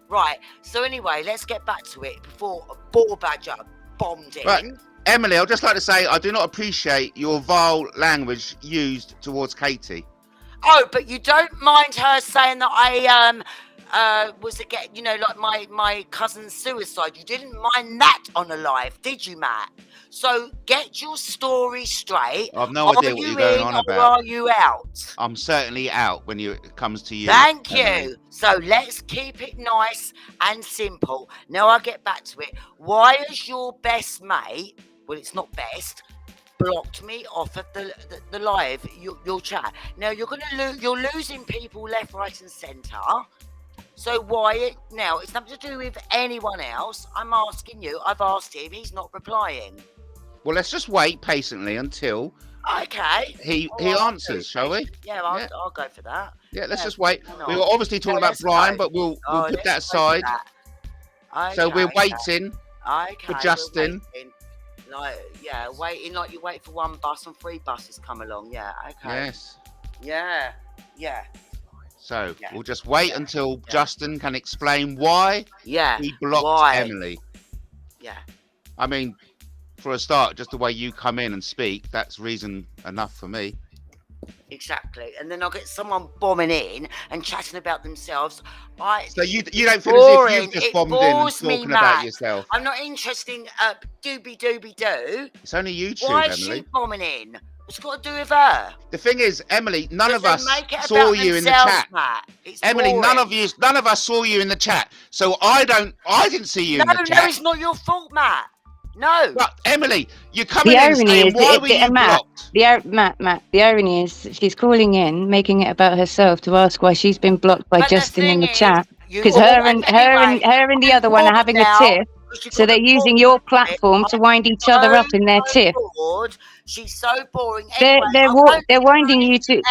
[SPEAKER 3] Right, so anyway, let's get back to it before a ball badger bombed in.
[SPEAKER 1] Right. Emily, I'd just like to say I do not appreciate your vile language used towards Katie.
[SPEAKER 3] Oh, but you don't mind her saying that I was like my cousin's suicide. You didn't mind that on a live, did you, Matt? So get your story straight.
[SPEAKER 1] I've no idea what you're going on about.
[SPEAKER 3] Or are you out?
[SPEAKER 1] I'm certainly out when it comes to you.
[SPEAKER 3] Thank you. So let's keep it nice and simple. Now I'll get back to it. Why has your best mate, well, it's not best, blocked me off of the live, your chat? Now you're losing people left, right and centre. So why now? It's nothing to do with anyone else. I'm asking you. I've asked him. He's not replying.
[SPEAKER 1] Well, let's just wait patiently until he answers, shall we?
[SPEAKER 3] Yeah, I'll go for that.
[SPEAKER 1] Yeah, let's just wait. We were obviously talking about Brian, but we'll put that aside. So we're waiting for Justin.
[SPEAKER 3] Waiting like you wait for one bus and 3 buses come along. Yeah, okay.
[SPEAKER 1] Yes.
[SPEAKER 3] Yeah.
[SPEAKER 1] So we'll just wait until Justin can explain why he blocked Emily.
[SPEAKER 3] Yeah.
[SPEAKER 1] I mean, for a start, just the way you come in and speak, that's reason enough for me.
[SPEAKER 3] Exactly. And then I'll get someone bombing in and chatting about themselves.
[SPEAKER 1] So you don't feel as if
[SPEAKER 3] boring.
[SPEAKER 1] you've just
[SPEAKER 3] It
[SPEAKER 1] bombed in and
[SPEAKER 3] bores me
[SPEAKER 1] talking about
[SPEAKER 3] mad.
[SPEAKER 1] yourself?
[SPEAKER 3] I'm not interested in dooby-doo.
[SPEAKER 1] It's only YouTube,
[SPEAKER 3] Why is
[SPEAKER 1] Emily.
[SPEAKER 3] she bombing in? What's it got to do with her?
[SPEAKER 1] The thing is, Emily, none of
[SPEAKER 3] Because
[SPEAKER 1] us
[SPEAKER 3] they make it
[SPEAKER 1] saw
[SPEAKER 3] about
[SPEAKER 1] you in the
[SPEAKER 3] themselves,
[SPEAKER 1] chat.
[SPEAKER 3] Matt. It's
[SPEAKER 1] Emily,
[SPEAKER 3] boring.
[SPEAKER 1] none of us saw you in the chat. So I didn't see you in the chat.
[SPEAKER 3] No, it's not your fault, Matt. No.
[SPEAKER 1] But Emily, you're coming
[SPEAKER 4] The
[SPEAKER 1] in
[SPEAKER 4] irony
[SPEAKER 1] saying,
[SPEAKER 4] is,
[SPEAKER 1] why were you blocked?
[SPEAKER 4] Matt, the irony is she's calling in, making it about herself to ask why she's been blocked by
[SPEAKER 3] But
[SPEAKER 4] Justin in the
[SPEAKER 3] is,
[SPEAKER 4] chat. Because
[SPEAKER 3] anyway,
[SPEAKER 4] her and the other one are having a tiff. So they're using your platform to wind each other up in their tiff.
[SPEAKER 3] Bored. She's so boring. Anyway,
[SPEAKER 4] They're winding you to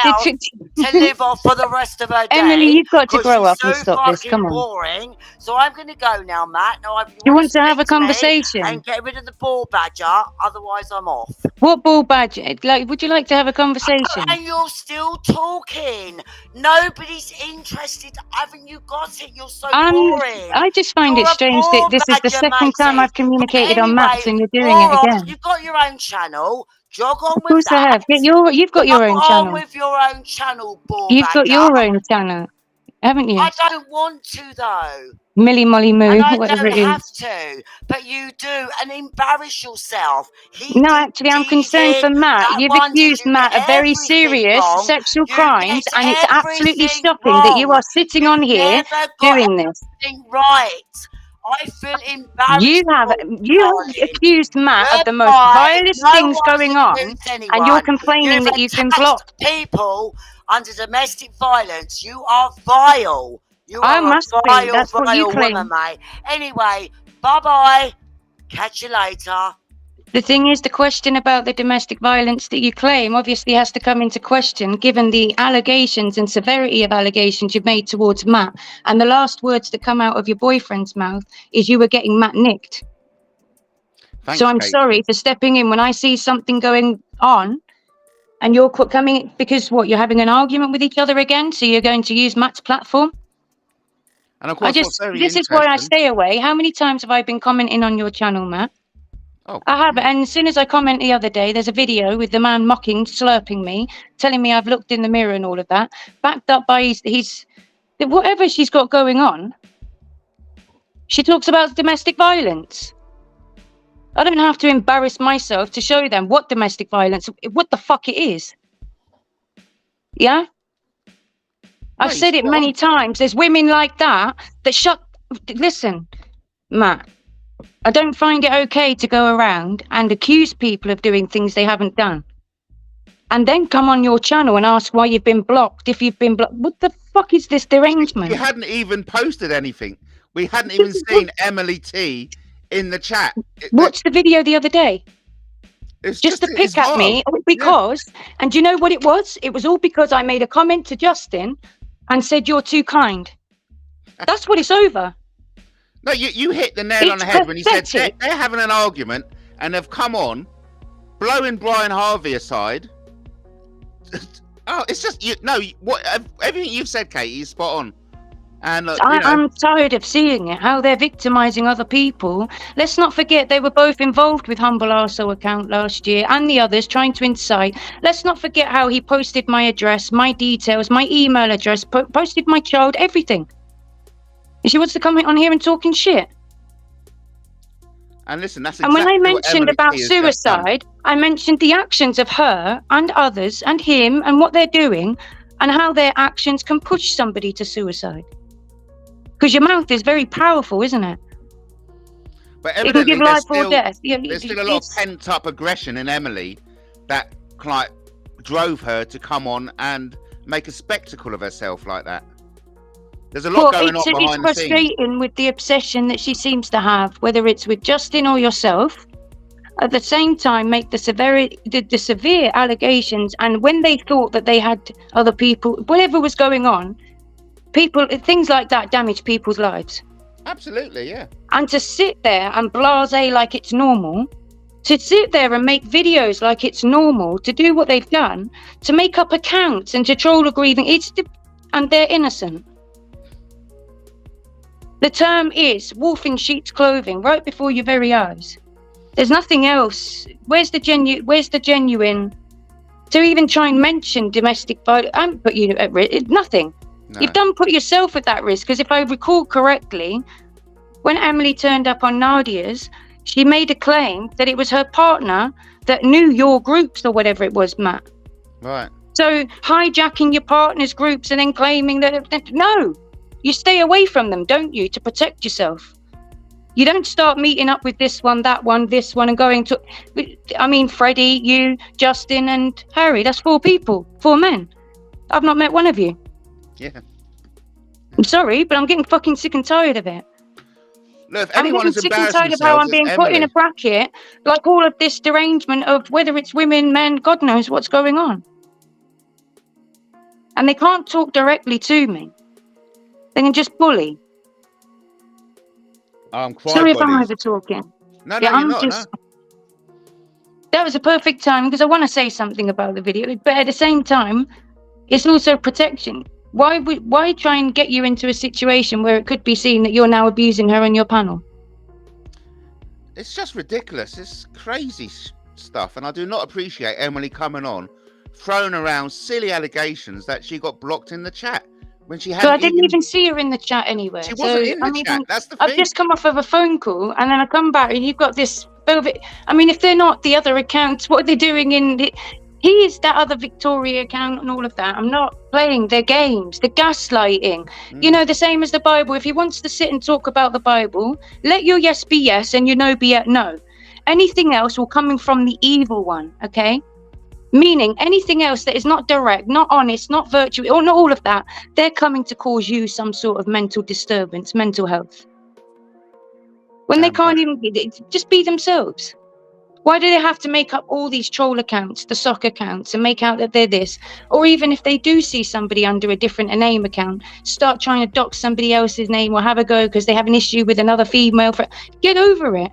[SPEAKER 3] live off for the rest of her day.
[SPEAKER 4] Emily, you've got to grow up and
[SPEAKER 3] so
[SPEAKER 4] stop this. Come on.
[SPEAKER 3] Boring. So I'm going to go now, Matt. Now,
[SPEAKER 4] you want to have a conversation
[SPEAKER 3] and get rid of the ball badger. Otherwise, I'm off.
[SPEAKER 4] What ball badger? Like, would you like to have a conversation?
[SPEAKER 3] And you're still talking. Nobody's interested. Haven't you got it? You're so boring.
[SPEAKER 4] I just find it strange that this is the second time I've communicated on maps and you're doing it again.
[SPEAKER 3] You've got your own channel. Jog on with that.
[SPEAKER 4] Of course I have. You've got your own channel.
[SPEAKER 3] On with your own channel, ball
[SPEAKER 4] You've
[SPEAKER 3] badger.
[SPEAKER 4] got your own channel, haven't you?
[SPEAKER 3] I don't want to, though.
[SPEAKER 4] Millie Molly Moo,
[SPEAKER 3] and I
[SPEAKER 4] whatever
[SPEAKER 3] don't
[SPEAKER 4] it is.
[SPEAKER 3] have to, but you do, and embarrass yourself.
[SPEAKER 4] Actually, I'm concerned for Matt. You've accused Matt of very serious sexual crimes, and it's absolutely shocking that you are sitting on here doing this.
[SPEAKER 3] Right. I feel embarrassed.
[SPEAKER 4] You have accused Matt of the most vilest things going on, and you're complaining that you've been blocked.
[SPEAKER 3] People under domestic violence, you are vile. You are
[SPEAKER 4] must
[SPEAKER 3] a vile,
[SPEAKER 4] be. That's what you claim.
[SPEAKER 3] Woman, mate. Anyway, bye-bye. Catch you later.
[SPEAKER 4] The thing is, the question about the domestic violence that you claim obviously has to come into question, given the allegations and severity of allegations you've made towards Matt. And the last words that come out of your boyfriend's mouth is you were getting Matt nicked.
[SPEAKER 1] Thanks,
[SPEAKER 4] so I'm
[SPEAKER 1] Kate.
[SPEAKER 4] sorry for stepping in when I see something going on. And you're coming because what? You're having an argument with each other again? So you're going to use Matt's platform?
[SPEAKER 1] And of course,
[SPEAKER 4] this is why I stay away. How many times have I been commenting on your channel, Matt?
[SPEAKER 1] Oh,
[SPEAKER 4] I have, and as soon as I comment the other day, there's a video with the man mocking, slurping me, telling me I've looked in the mirror and all of that, backed up by his whatever she's got going on. She talks about domestic violence. I don't have to embarrass myself to show them what domestic violence, what the fuck it is. Yeah? I've said it many times. There's women like that listen, Matt, I don't find it okay to go around and accuse people of doing things they haven't done. And then come on your channel and ask why you've been blocked. If you've been blocked, what the fuck is this derangement?
[SPEAKER 1] You hadn't even posted anything. We hadn't even seen Emily T in the chat.
[SPEAKER 4] Watch the video the other day. Just to pick at me because, and do you know what it was? It was all because I made a comment to Justin and said, you're too kind. That's what it's over.
[SPEAKER 1] No, you hit the nail on the head when you said they're having an argument and they've come on, blowing Brian Harvey aside. Oh, it's just everything you've said, Katie, is spot on. And
[SPEAKER 4] I'm tired of seeing it, how they're victimizing other people. Let's not forget they were both involved with Humble Arsehole account last year and the others trying to incite. Let's not forget how he posted my address, my details, my email address, posted my child, everything. And she wants to come on here and talking shit.
[SPEAKER 1] And listen, that's
[SPEAKER 4] exactly. And when I mentioned about suicide, I mentioned the actions of her and others and him and what they're doing and how their actions can push somebody to suicide. Because your mouth is very powerful, isn't it?
[SPEAKER 1] But evidently,
[SPEAKER 4] it can give life or death.
[SPEAKER 1] There's still a lot of pent-up aggression in Emily that drove her to come on and make a spectacle of herself like that. There's a lot going on behind the scenes.
[SPEAKER 4] It's frustrating with the obsession that she seems to have, whether it's with Justin or yourself. At the same time, make the severe allegations, and when they thought that they had other people, whatever was going on, things like that damage people's lives.
[SPEAKER 1] Absolutely, yeah.
[SPEAKER 4] And to sit there and blasé like it's normal, to sit there and make videos like it's normal, to do what they've done, to make up accounts and to troll a grieving, and they're innocent. The term is wolf in sheep's clothing, right before your very eyes. There's nothing else. Where's the genuine to even try and mention domestic violence. I haven't put you at risk. Nothing.
[SPEAKER 1] No.
[SPEAKER 4] You've done put yourself at that risk, because if I recall correctly, when Emily turned up on Nadia's, she made a claim that it was her partner that knew your groups or whatever it was, Matt.
[SPEAKER 1] Right.
[SPEAKER 4] So hijacking your partner's groups and then claiming that, no, you stay away from them, don't you, to protect yourself? You don't start meeting up with this one, that one, this one, and going to, I mean, Freddie, you, Justin, and Harry. That's 4 people, 4 men. I've not met one of you.
[SPEAKER 1] Yeah.
[SPEAKER 4] I'm sorry, but I'm getting fucking sick and tired of it.
[SPEAKER 1] Look, if anyone is
[SPEAKER 4] I'm getting sick and
[SPEAKER 1] embarrassing
[SPEAKER 4] tired of how I'm
[SPEAKER 1] themselves,
[SPEAKER 4] being
[SPEAKER 1] it's
[SPEAKER 4] put in
[SPEAKER 1] Emily.
[SPEAKER 4] a bracket, like all of this derangement of whether it's women, men, God knows what's going on. And they can't talk directly to me. They can just bully. Sorry if I'm over talking.
[SPEAKER 1] No,
[SPEAKER 4] Yeah,
[SPEAKER 1] you're
[SPEAKER 4] I'm
[SPEAKER 1] not.
[SPEAKER 4] just. That was a perfect time because I want to say something about the video, but at the same time, it's also protection. Why try and get you into a situation where it could be seen that you're now abusing her on your panel?
[SPEAKER 1] It's just ridiculous. It's crazy stuff, and I do not appreciate Emily coming on, throwing around silly allegations that she got blocked in the chat when she hadn't.
[SPEAKER 4] So I didn't even see her in the chat anywhere.
[SPEAKER 1] She wasn't in the chat. That's the thing.
[SPEAKER 4] I've just come off of a phone call, and then I come back, and you've got this velvet. I mean, if they're not the other accounts, what are they doing in the? Here's that other Victoria account and all of that. I'm not playing their games, the gaslighting. You know, the same as the Bible. If he wants to sit and talk about the Bible, let your yes be yes and your no be no. Anything else will come from the evil one, okay? Meaning anything else that is not direct, not honest, not virtuous, or not all of that, they're coming to cause you some sort of mental disturbance, mental health. When they can't even just be themselves. Why do they have to make up all these troll accounts, the sock accounts, and make out that they're this? Or even if they do see somebody under a different name account, start trying to dox somebody else's name or have a go because they have an issue with another female. Get over it.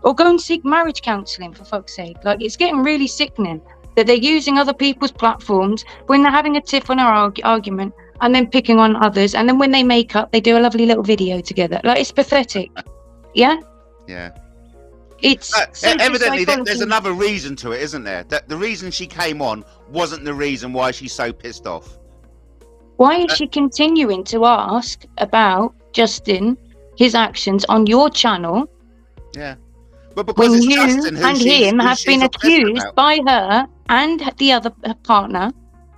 [SPEAKER 4] Or go and seek marriage counselling, for fuck's sake. Like, it's getting really sickening that they're using other people's platforms when they're having a tiff on our argument and then picking on others. And then when they make up, they do a lovely little video together. Like, it's pathetic. Yeah?
[SPEAKER 1] Yeah.
[SPEAKER 4] It's
[SPEAKER 1] evidently there's another reason to it, isn't there? That the reason she came on wasn't the reason why she's so pissed off.
[SPEAKER 4] Why is she continuing to ask about Justin, his actions on your channel?
[SPEAKER 1] Yeah, but because
[SPEAKER 4] when
[SPEAKER 1] it's
[SPEAKER 4] you
[SPEAKER 1] Justin
[SPEAKER 4] and him have been accused by her and the other partner,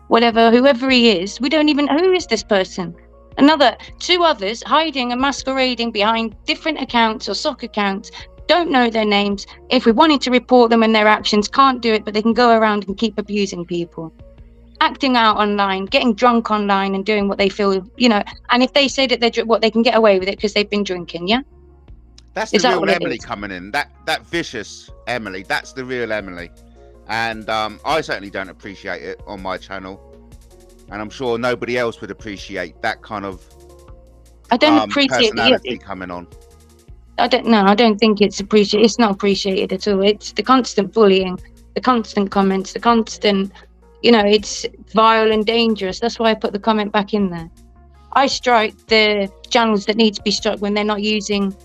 [SPEAKER 4] whoever he is, we don't even. Who is this person? Two others hiding and masquerading behind different accounts or sock accounts. Don't know their names. If we wanted to report them and their actions, can't do it, but they can go around and keep abusing people, acting out online, getting drunk online and doing what they feel, and if they say that they're they can get away with it because they've been drinking. Yeah,
[SPEAKER 1] that's the real Emily coming in. That vicious Emily, that's the real Emily. And I certainly don't appreciate it on my channel, and I'm sure nobody else would appreciate that kind of personality coming on.
[SPEAKER 4] I don't think it's appreciated. It's not appreciated at all. It's the constant bullying, the constant comments, the constant, it's vile and dangerous. That's why I put the comment back in there. I strike the channels that need to be struck when they're not using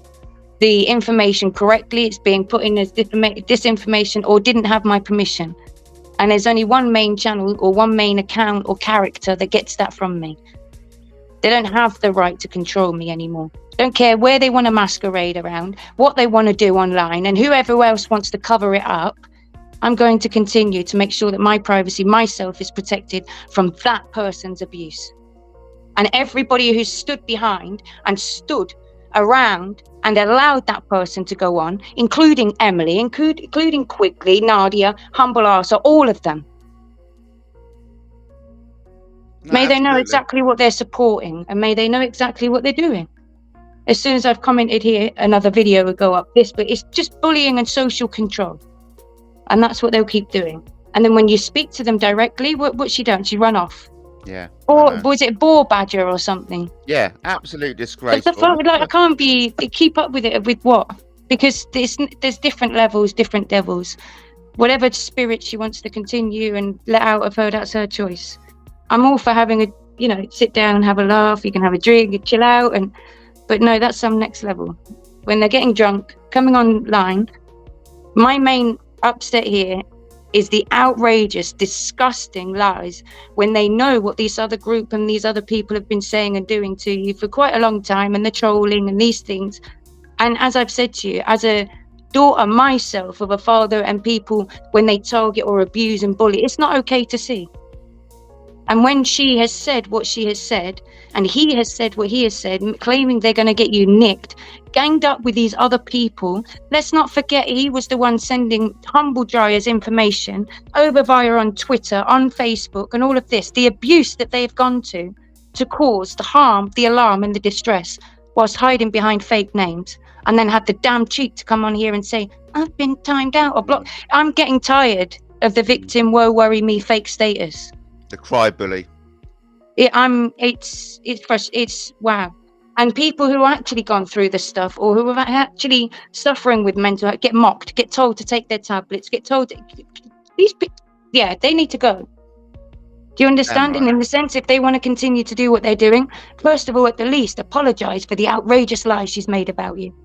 [SPEAKER 4] the information correctly. It's being put in as disinformation or didn't have my permission. And there's only one main channel or one main account or character that gets that from me. They don't have the right to control me anymore. Don't care where they want to masquerade around, what they want to do online, and whoever else wants to cover it up. I'm going to continue to make sure that my privacy, myself, is protected from that person's abuse. And everybody who's stood behind and stood around and allowed that person to go on, including Emily, including Quickly, Nadia, Humble Arsehole, all of them. May they know exactly what they're supporting, and may they know exactly what they're doing. As soon as I've commented here, another video will go up. But it's just bullying and social control. And that's what they'll keep doing. And then when you speak to them directly, what's she done? She run off.
[SPEAKER 1] Yeah.
[SPEAKER 4] Or was it Boar Badger or something?
[SPEAKER 1] Yeah, absolute disgrace.
[SPEAKER 4] I can't keep up with it. With what? Because there's different levels, different devils. Whatever spirit she wants to continue and let out of her, that's her choice. I'm all for having sit down and have a laugh. You can have a drink and chill out. But no, that's some next level. When they're getting drunk, coming online, my main upset here is the outrageous, disgusting lies when they know what this other group and these other people have been saying and doing to you for quite a long time, and the trolling and these things. And as I've said to you, as a daughter myself of a father and people, when they target or abuse and bully, it's not okay to see. And when she has said what she has said, and he has said what he has said, claiming they're going to get you nicked, ganged up with these other people, let's not forget he was the one sending Humble Dryer's information over via on Twitter, on Facebook, and all of this, the abuse that they've gone to cause the harm, the alarm, and the distress, whilst hiding behind fake names, and then had the damn cheek to come on here and say, I've been timed out or blocked. I'm getting tired of the victim, woe, worry me, fake status.
[SPEAKER 1] The cry bully.
[SPEAKER 4] It's wow. And people who are actually gone through this stuff, or who are actually suffering with mental health, get mocked, get told to take their tablets, get told they need to go. Do you understand? And in the sense, if they want to continue to do what they're doing, first of all, at the least, apologize for the outrageous lies she's made about you.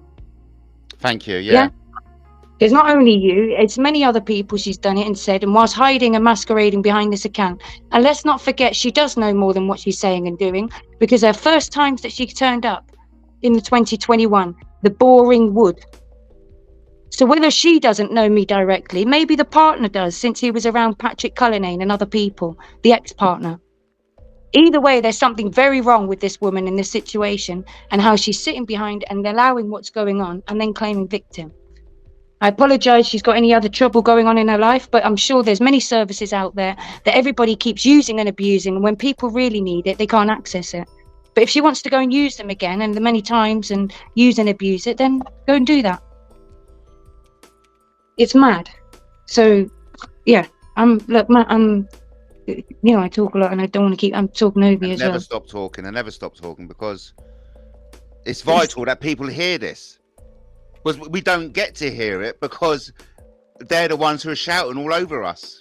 [SPEAKER 1] Thank you. Yeah.
[SPEAKER 4] Because not only you, it's many other people she's done it and said, and whilst hiding and masquerading behind this account. And let's not forget, she does know more than what she's saying and doing, because her first times that she turned up in the 2021, the boring wood. So whether she doesn't know me directly, maybe the partner does, since he was around Patrick Cullinane and other people, the ex-partner. Either way, there's something very wrong with this woman in this situation, and how she's sitting behind and allowing what's going on and then claiming victim. I apologize she's got any other trouble going on in her life, but I'm sure there's many services out there that everybody keeps using and abusing, and when people really need it, they can't access it. But if she wants to go and use them again, and the many times, and use and abuse it, then go and do that. It's mad. So yeah, I talk a lot, and I don't want to I'm talking over you as well.
[SPEAKER 1] I never stop talking because it's vital that people hear this. Because we don't get to hear it because they're the ones who are shouting all over us.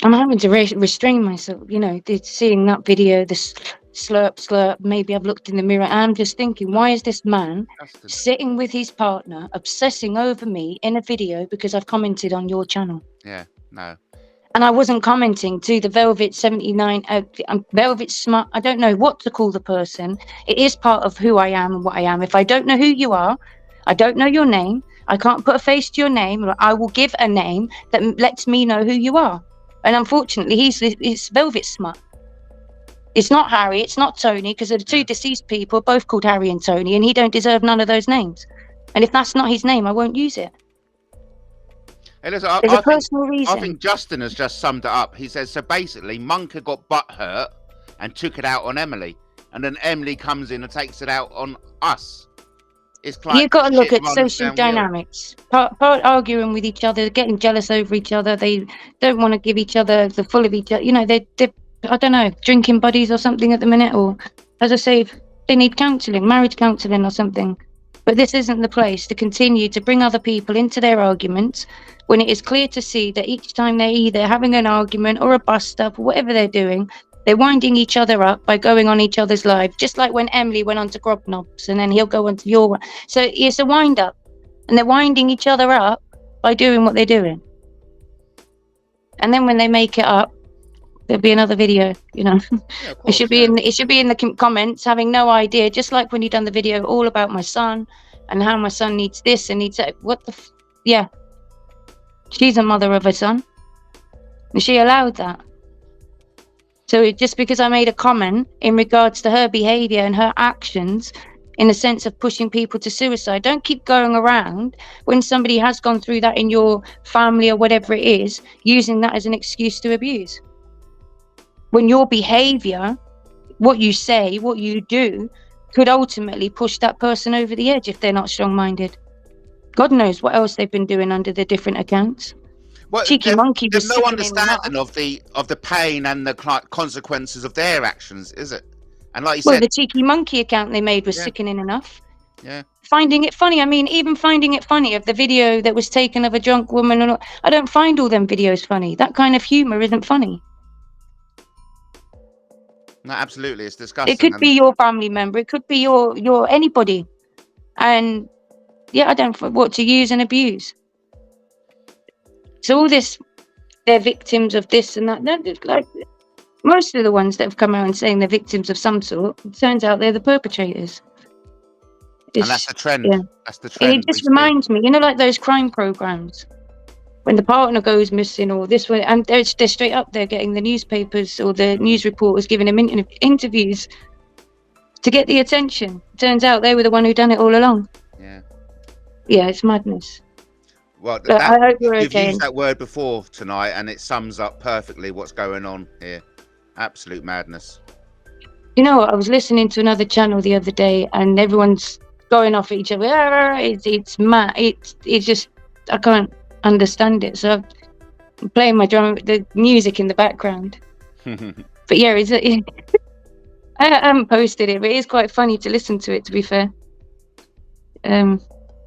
[SPEAKER 4] I'm having to restrain myself, seeing that video, the slurp, maybe I've looked in the mirror, and I'm just thinking, why is this man sitting with his partner, obsessing over me in a video because I've commented on your channel?
[SPEAKER 1] Yeah, no.
[SPEAKER 4] And I wasn't commenting to the Velvet 79, Velvet Smart, I don't know what to call the person. It is part of who I am and what I am. If I don't know who you are, I don't know your name, I can't put a face to your name, or I will give a name that lets me know who you are. And unfortunately, it's Velvet Smut. It's not Harry, it's not Tony, because the two deceased people are both called Harry and Tony, and he don't deserve none of those names. And if that's not his name, I won't use it.
[SPEAKER 1] Hey, listen,
[SPEAKER 4] There's a personal reason.
[SPEAKER 1] I think Justin has just summed it up. He says, so basically, Monka got butt hurt and took it out on Emily. And then Emily comes in and takes it out on us. It's like,
[SPEAKER 4] you've got to look at social dynamics. Part arguing with each other, getting jealous over each other. They don't want to give each other the full of each other. They're I don't know, drinking buddies or something at the minute. Or, as I say, they need counselling, marriage counselling or something. But this isn't the place to continue to bring other people into their arguments when it is clear to see that each time they're either having an argument or a bust up or whatever they're doing, they're winding each other up by going on each other's lives, just like when Emily went on to Grobnobs and then he'll go on to your one. So it's a wind up, and they're winding each other up by doing what they're doing. And then when they make it up, there'll be another video,
[SPEAKER 1] Yeah, of course,
[SPEAKER 4] it should be in the comments, having no idea, just like when he done the video all about my son and how my son needs this and needs that. What the yeah. She's a mother of a son. And she allowed that. So just because I made a comment in regards to her behaviour and her actions in the sense of pushing people to suicide, don't keep going around when somebody has gone through that in your family or whatever it is, using that as an excuse to abuse. When your behaviour, what you say, what you do, could ultimately push that person over the edge if they're not strong-minded. God knows what else they've been doing under the different accounts.
[SPEAKER 1] Well,
[SPEAKER 4] Cheeky monkey was
[SPEAKER 1] there's no understanding of the pain and the consequences of their actions, is it? And like you said,
[SPEAKER 4] the cheeky monkey account they made was sickening enough.
[SPEAKER 1] Yeah.
[SPEAKER 4] Finding it funny. I mean, even finding it funny of the video that was taken of a drunk woman. And I don't find all them videos funny. That kind of humour isn't funny.
[SPEAKER 1] No, absolutely, it's disgusting.
[SPEAKER 4] It could be your family member. It could be your anybody. And yeah, I don't know what to use and abuse. So all this, they're victims of this and that. They're just like most of the ones that have come out and saying they're victims of some sort, it turns out they're the perpetrators.
[SPEAKER 1] And that's the trend.
[SPEAKER 4] Yeah.
[SPEAKER 1] That's the
[SPEAKER 4] And
[SPEAKER 1] trend.
[SPEAKER 4] it just reminds me, you know, like those crime programs when the partner goes missing or this way, and they're straight up there getting the newspapers or the news reporters giving them interviews to get the attention. Turns out they were the one who done it all along.
[SPEAKER 1] Yeah.
[SPEAKER 4] Yeah, it's madness.
[SPEAKER 1] Well,
[SPEAKER 4] I hope you're
[SPEAKER 1] you've
[SPEAKER 4] okay.
[SPEAKER 1] used that word before tonight, and it sums up perfectly what's going on here. Absolute madness.
[SPEAKER 4] You know what? I was listening to another channel the other day, and everyone's going off at each other. It's mad. It's just, I can't understand it. So I'm playing the music in the background. But yeah, I haven't posted it, but it is quite funny to listen to it, to be fair.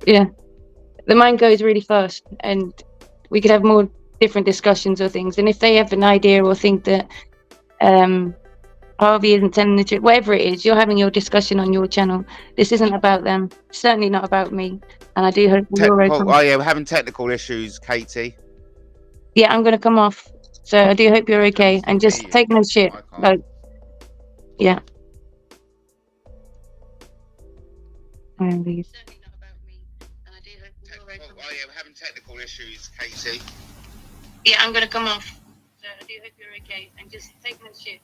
[SPEAKER 4] Yeah, the mind goes really fast, and we could have more different discussions or things. And if they have an idea or think that Harvey isn't telling the truth, whatever it is, you're having your discussion on your channel. This isn't about them. Certainly not about me. And I do hope you're okay.
[SPEAKER 1] Oh yeah, we're having technical issues, Katie.
[SPEAKER 4] Yeah, I'm gonna come off. So I do hope you're okay, and just take no shit. Like, yeah.
[SPEAKER 1] Oh yeah, we're having technical issues, Katie.
[SPEAKER 4] Yeah, I'm gonna come off. So I do hope you're okay, and just take no shit.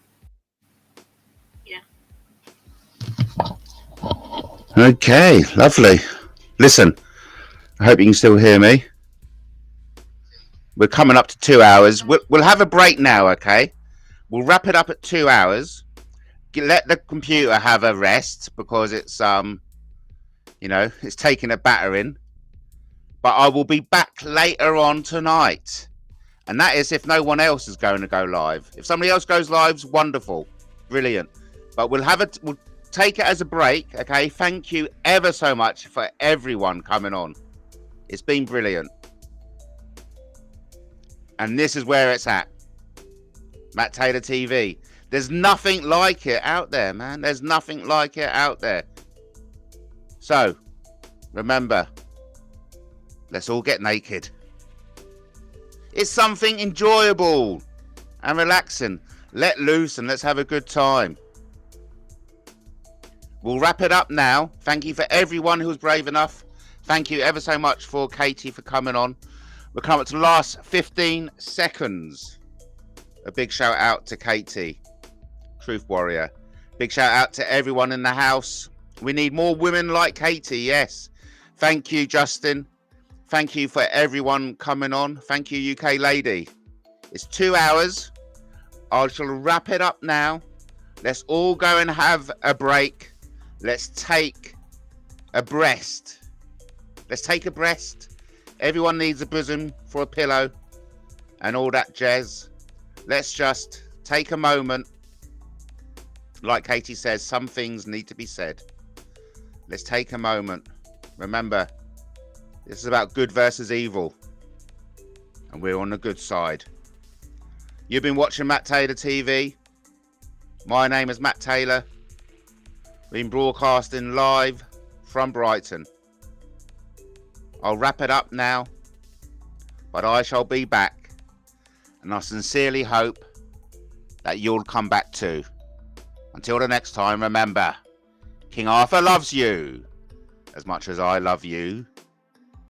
[SPEAKER 4] Yeah.
[SPEAKER 1] Okay, lovely. Listen, I hope you can still hear me. We're coming up to 2 hours. We'll have a break now, okay? We'll wrap it up at 2 hours. Let the computer have a rest because it's you know, it's taking a battering. But I will be back later on tonight. And that is if no one else is going to go live. If somebody else goes live, wonderful. Brilliant. But we'll take it as a break, okay? Thank you ever so much for everyone coming on. It's been brilliant. And this is where it's at. Matt Taylor TV. There's nothing like it out there, man. There's nothing like it out there. So, remember, let's all get naked. It's something enjoyable and relaxing. Let loose and let's have a good time. We'll wrap it up now. Thank you for everyone who was brave enough. Thank you ever so much for Katie for coming on. We're coming up to the last 15 seconds. A big shout out to Katie, Truth Warrior. Big shout out to everyone in the house. We need more women like Katie, yes. Thank you, Justin. Thank you for everyone coming on. Thank you, UK lady. It's 2 hours. I shall wrap it up now. Let's all go and have a break. Let's take a breast. Let's take a breast. Everyone needs a bosom for a pillow and all that jazz. Let's just take a moment. Like Katie says, some things need to be said. Let's take a moment. Remember, this is about good versus evil. And we're on the good side. You've been watching Matt Taylor TV. My name is Matt Taylor. We've been broadcasting live from Brighton. I'll wrap it up now, but I shall be back, and I sincerely hope that you'll come back too. Until the next time, remember, King Arthur loves you as much as I love you.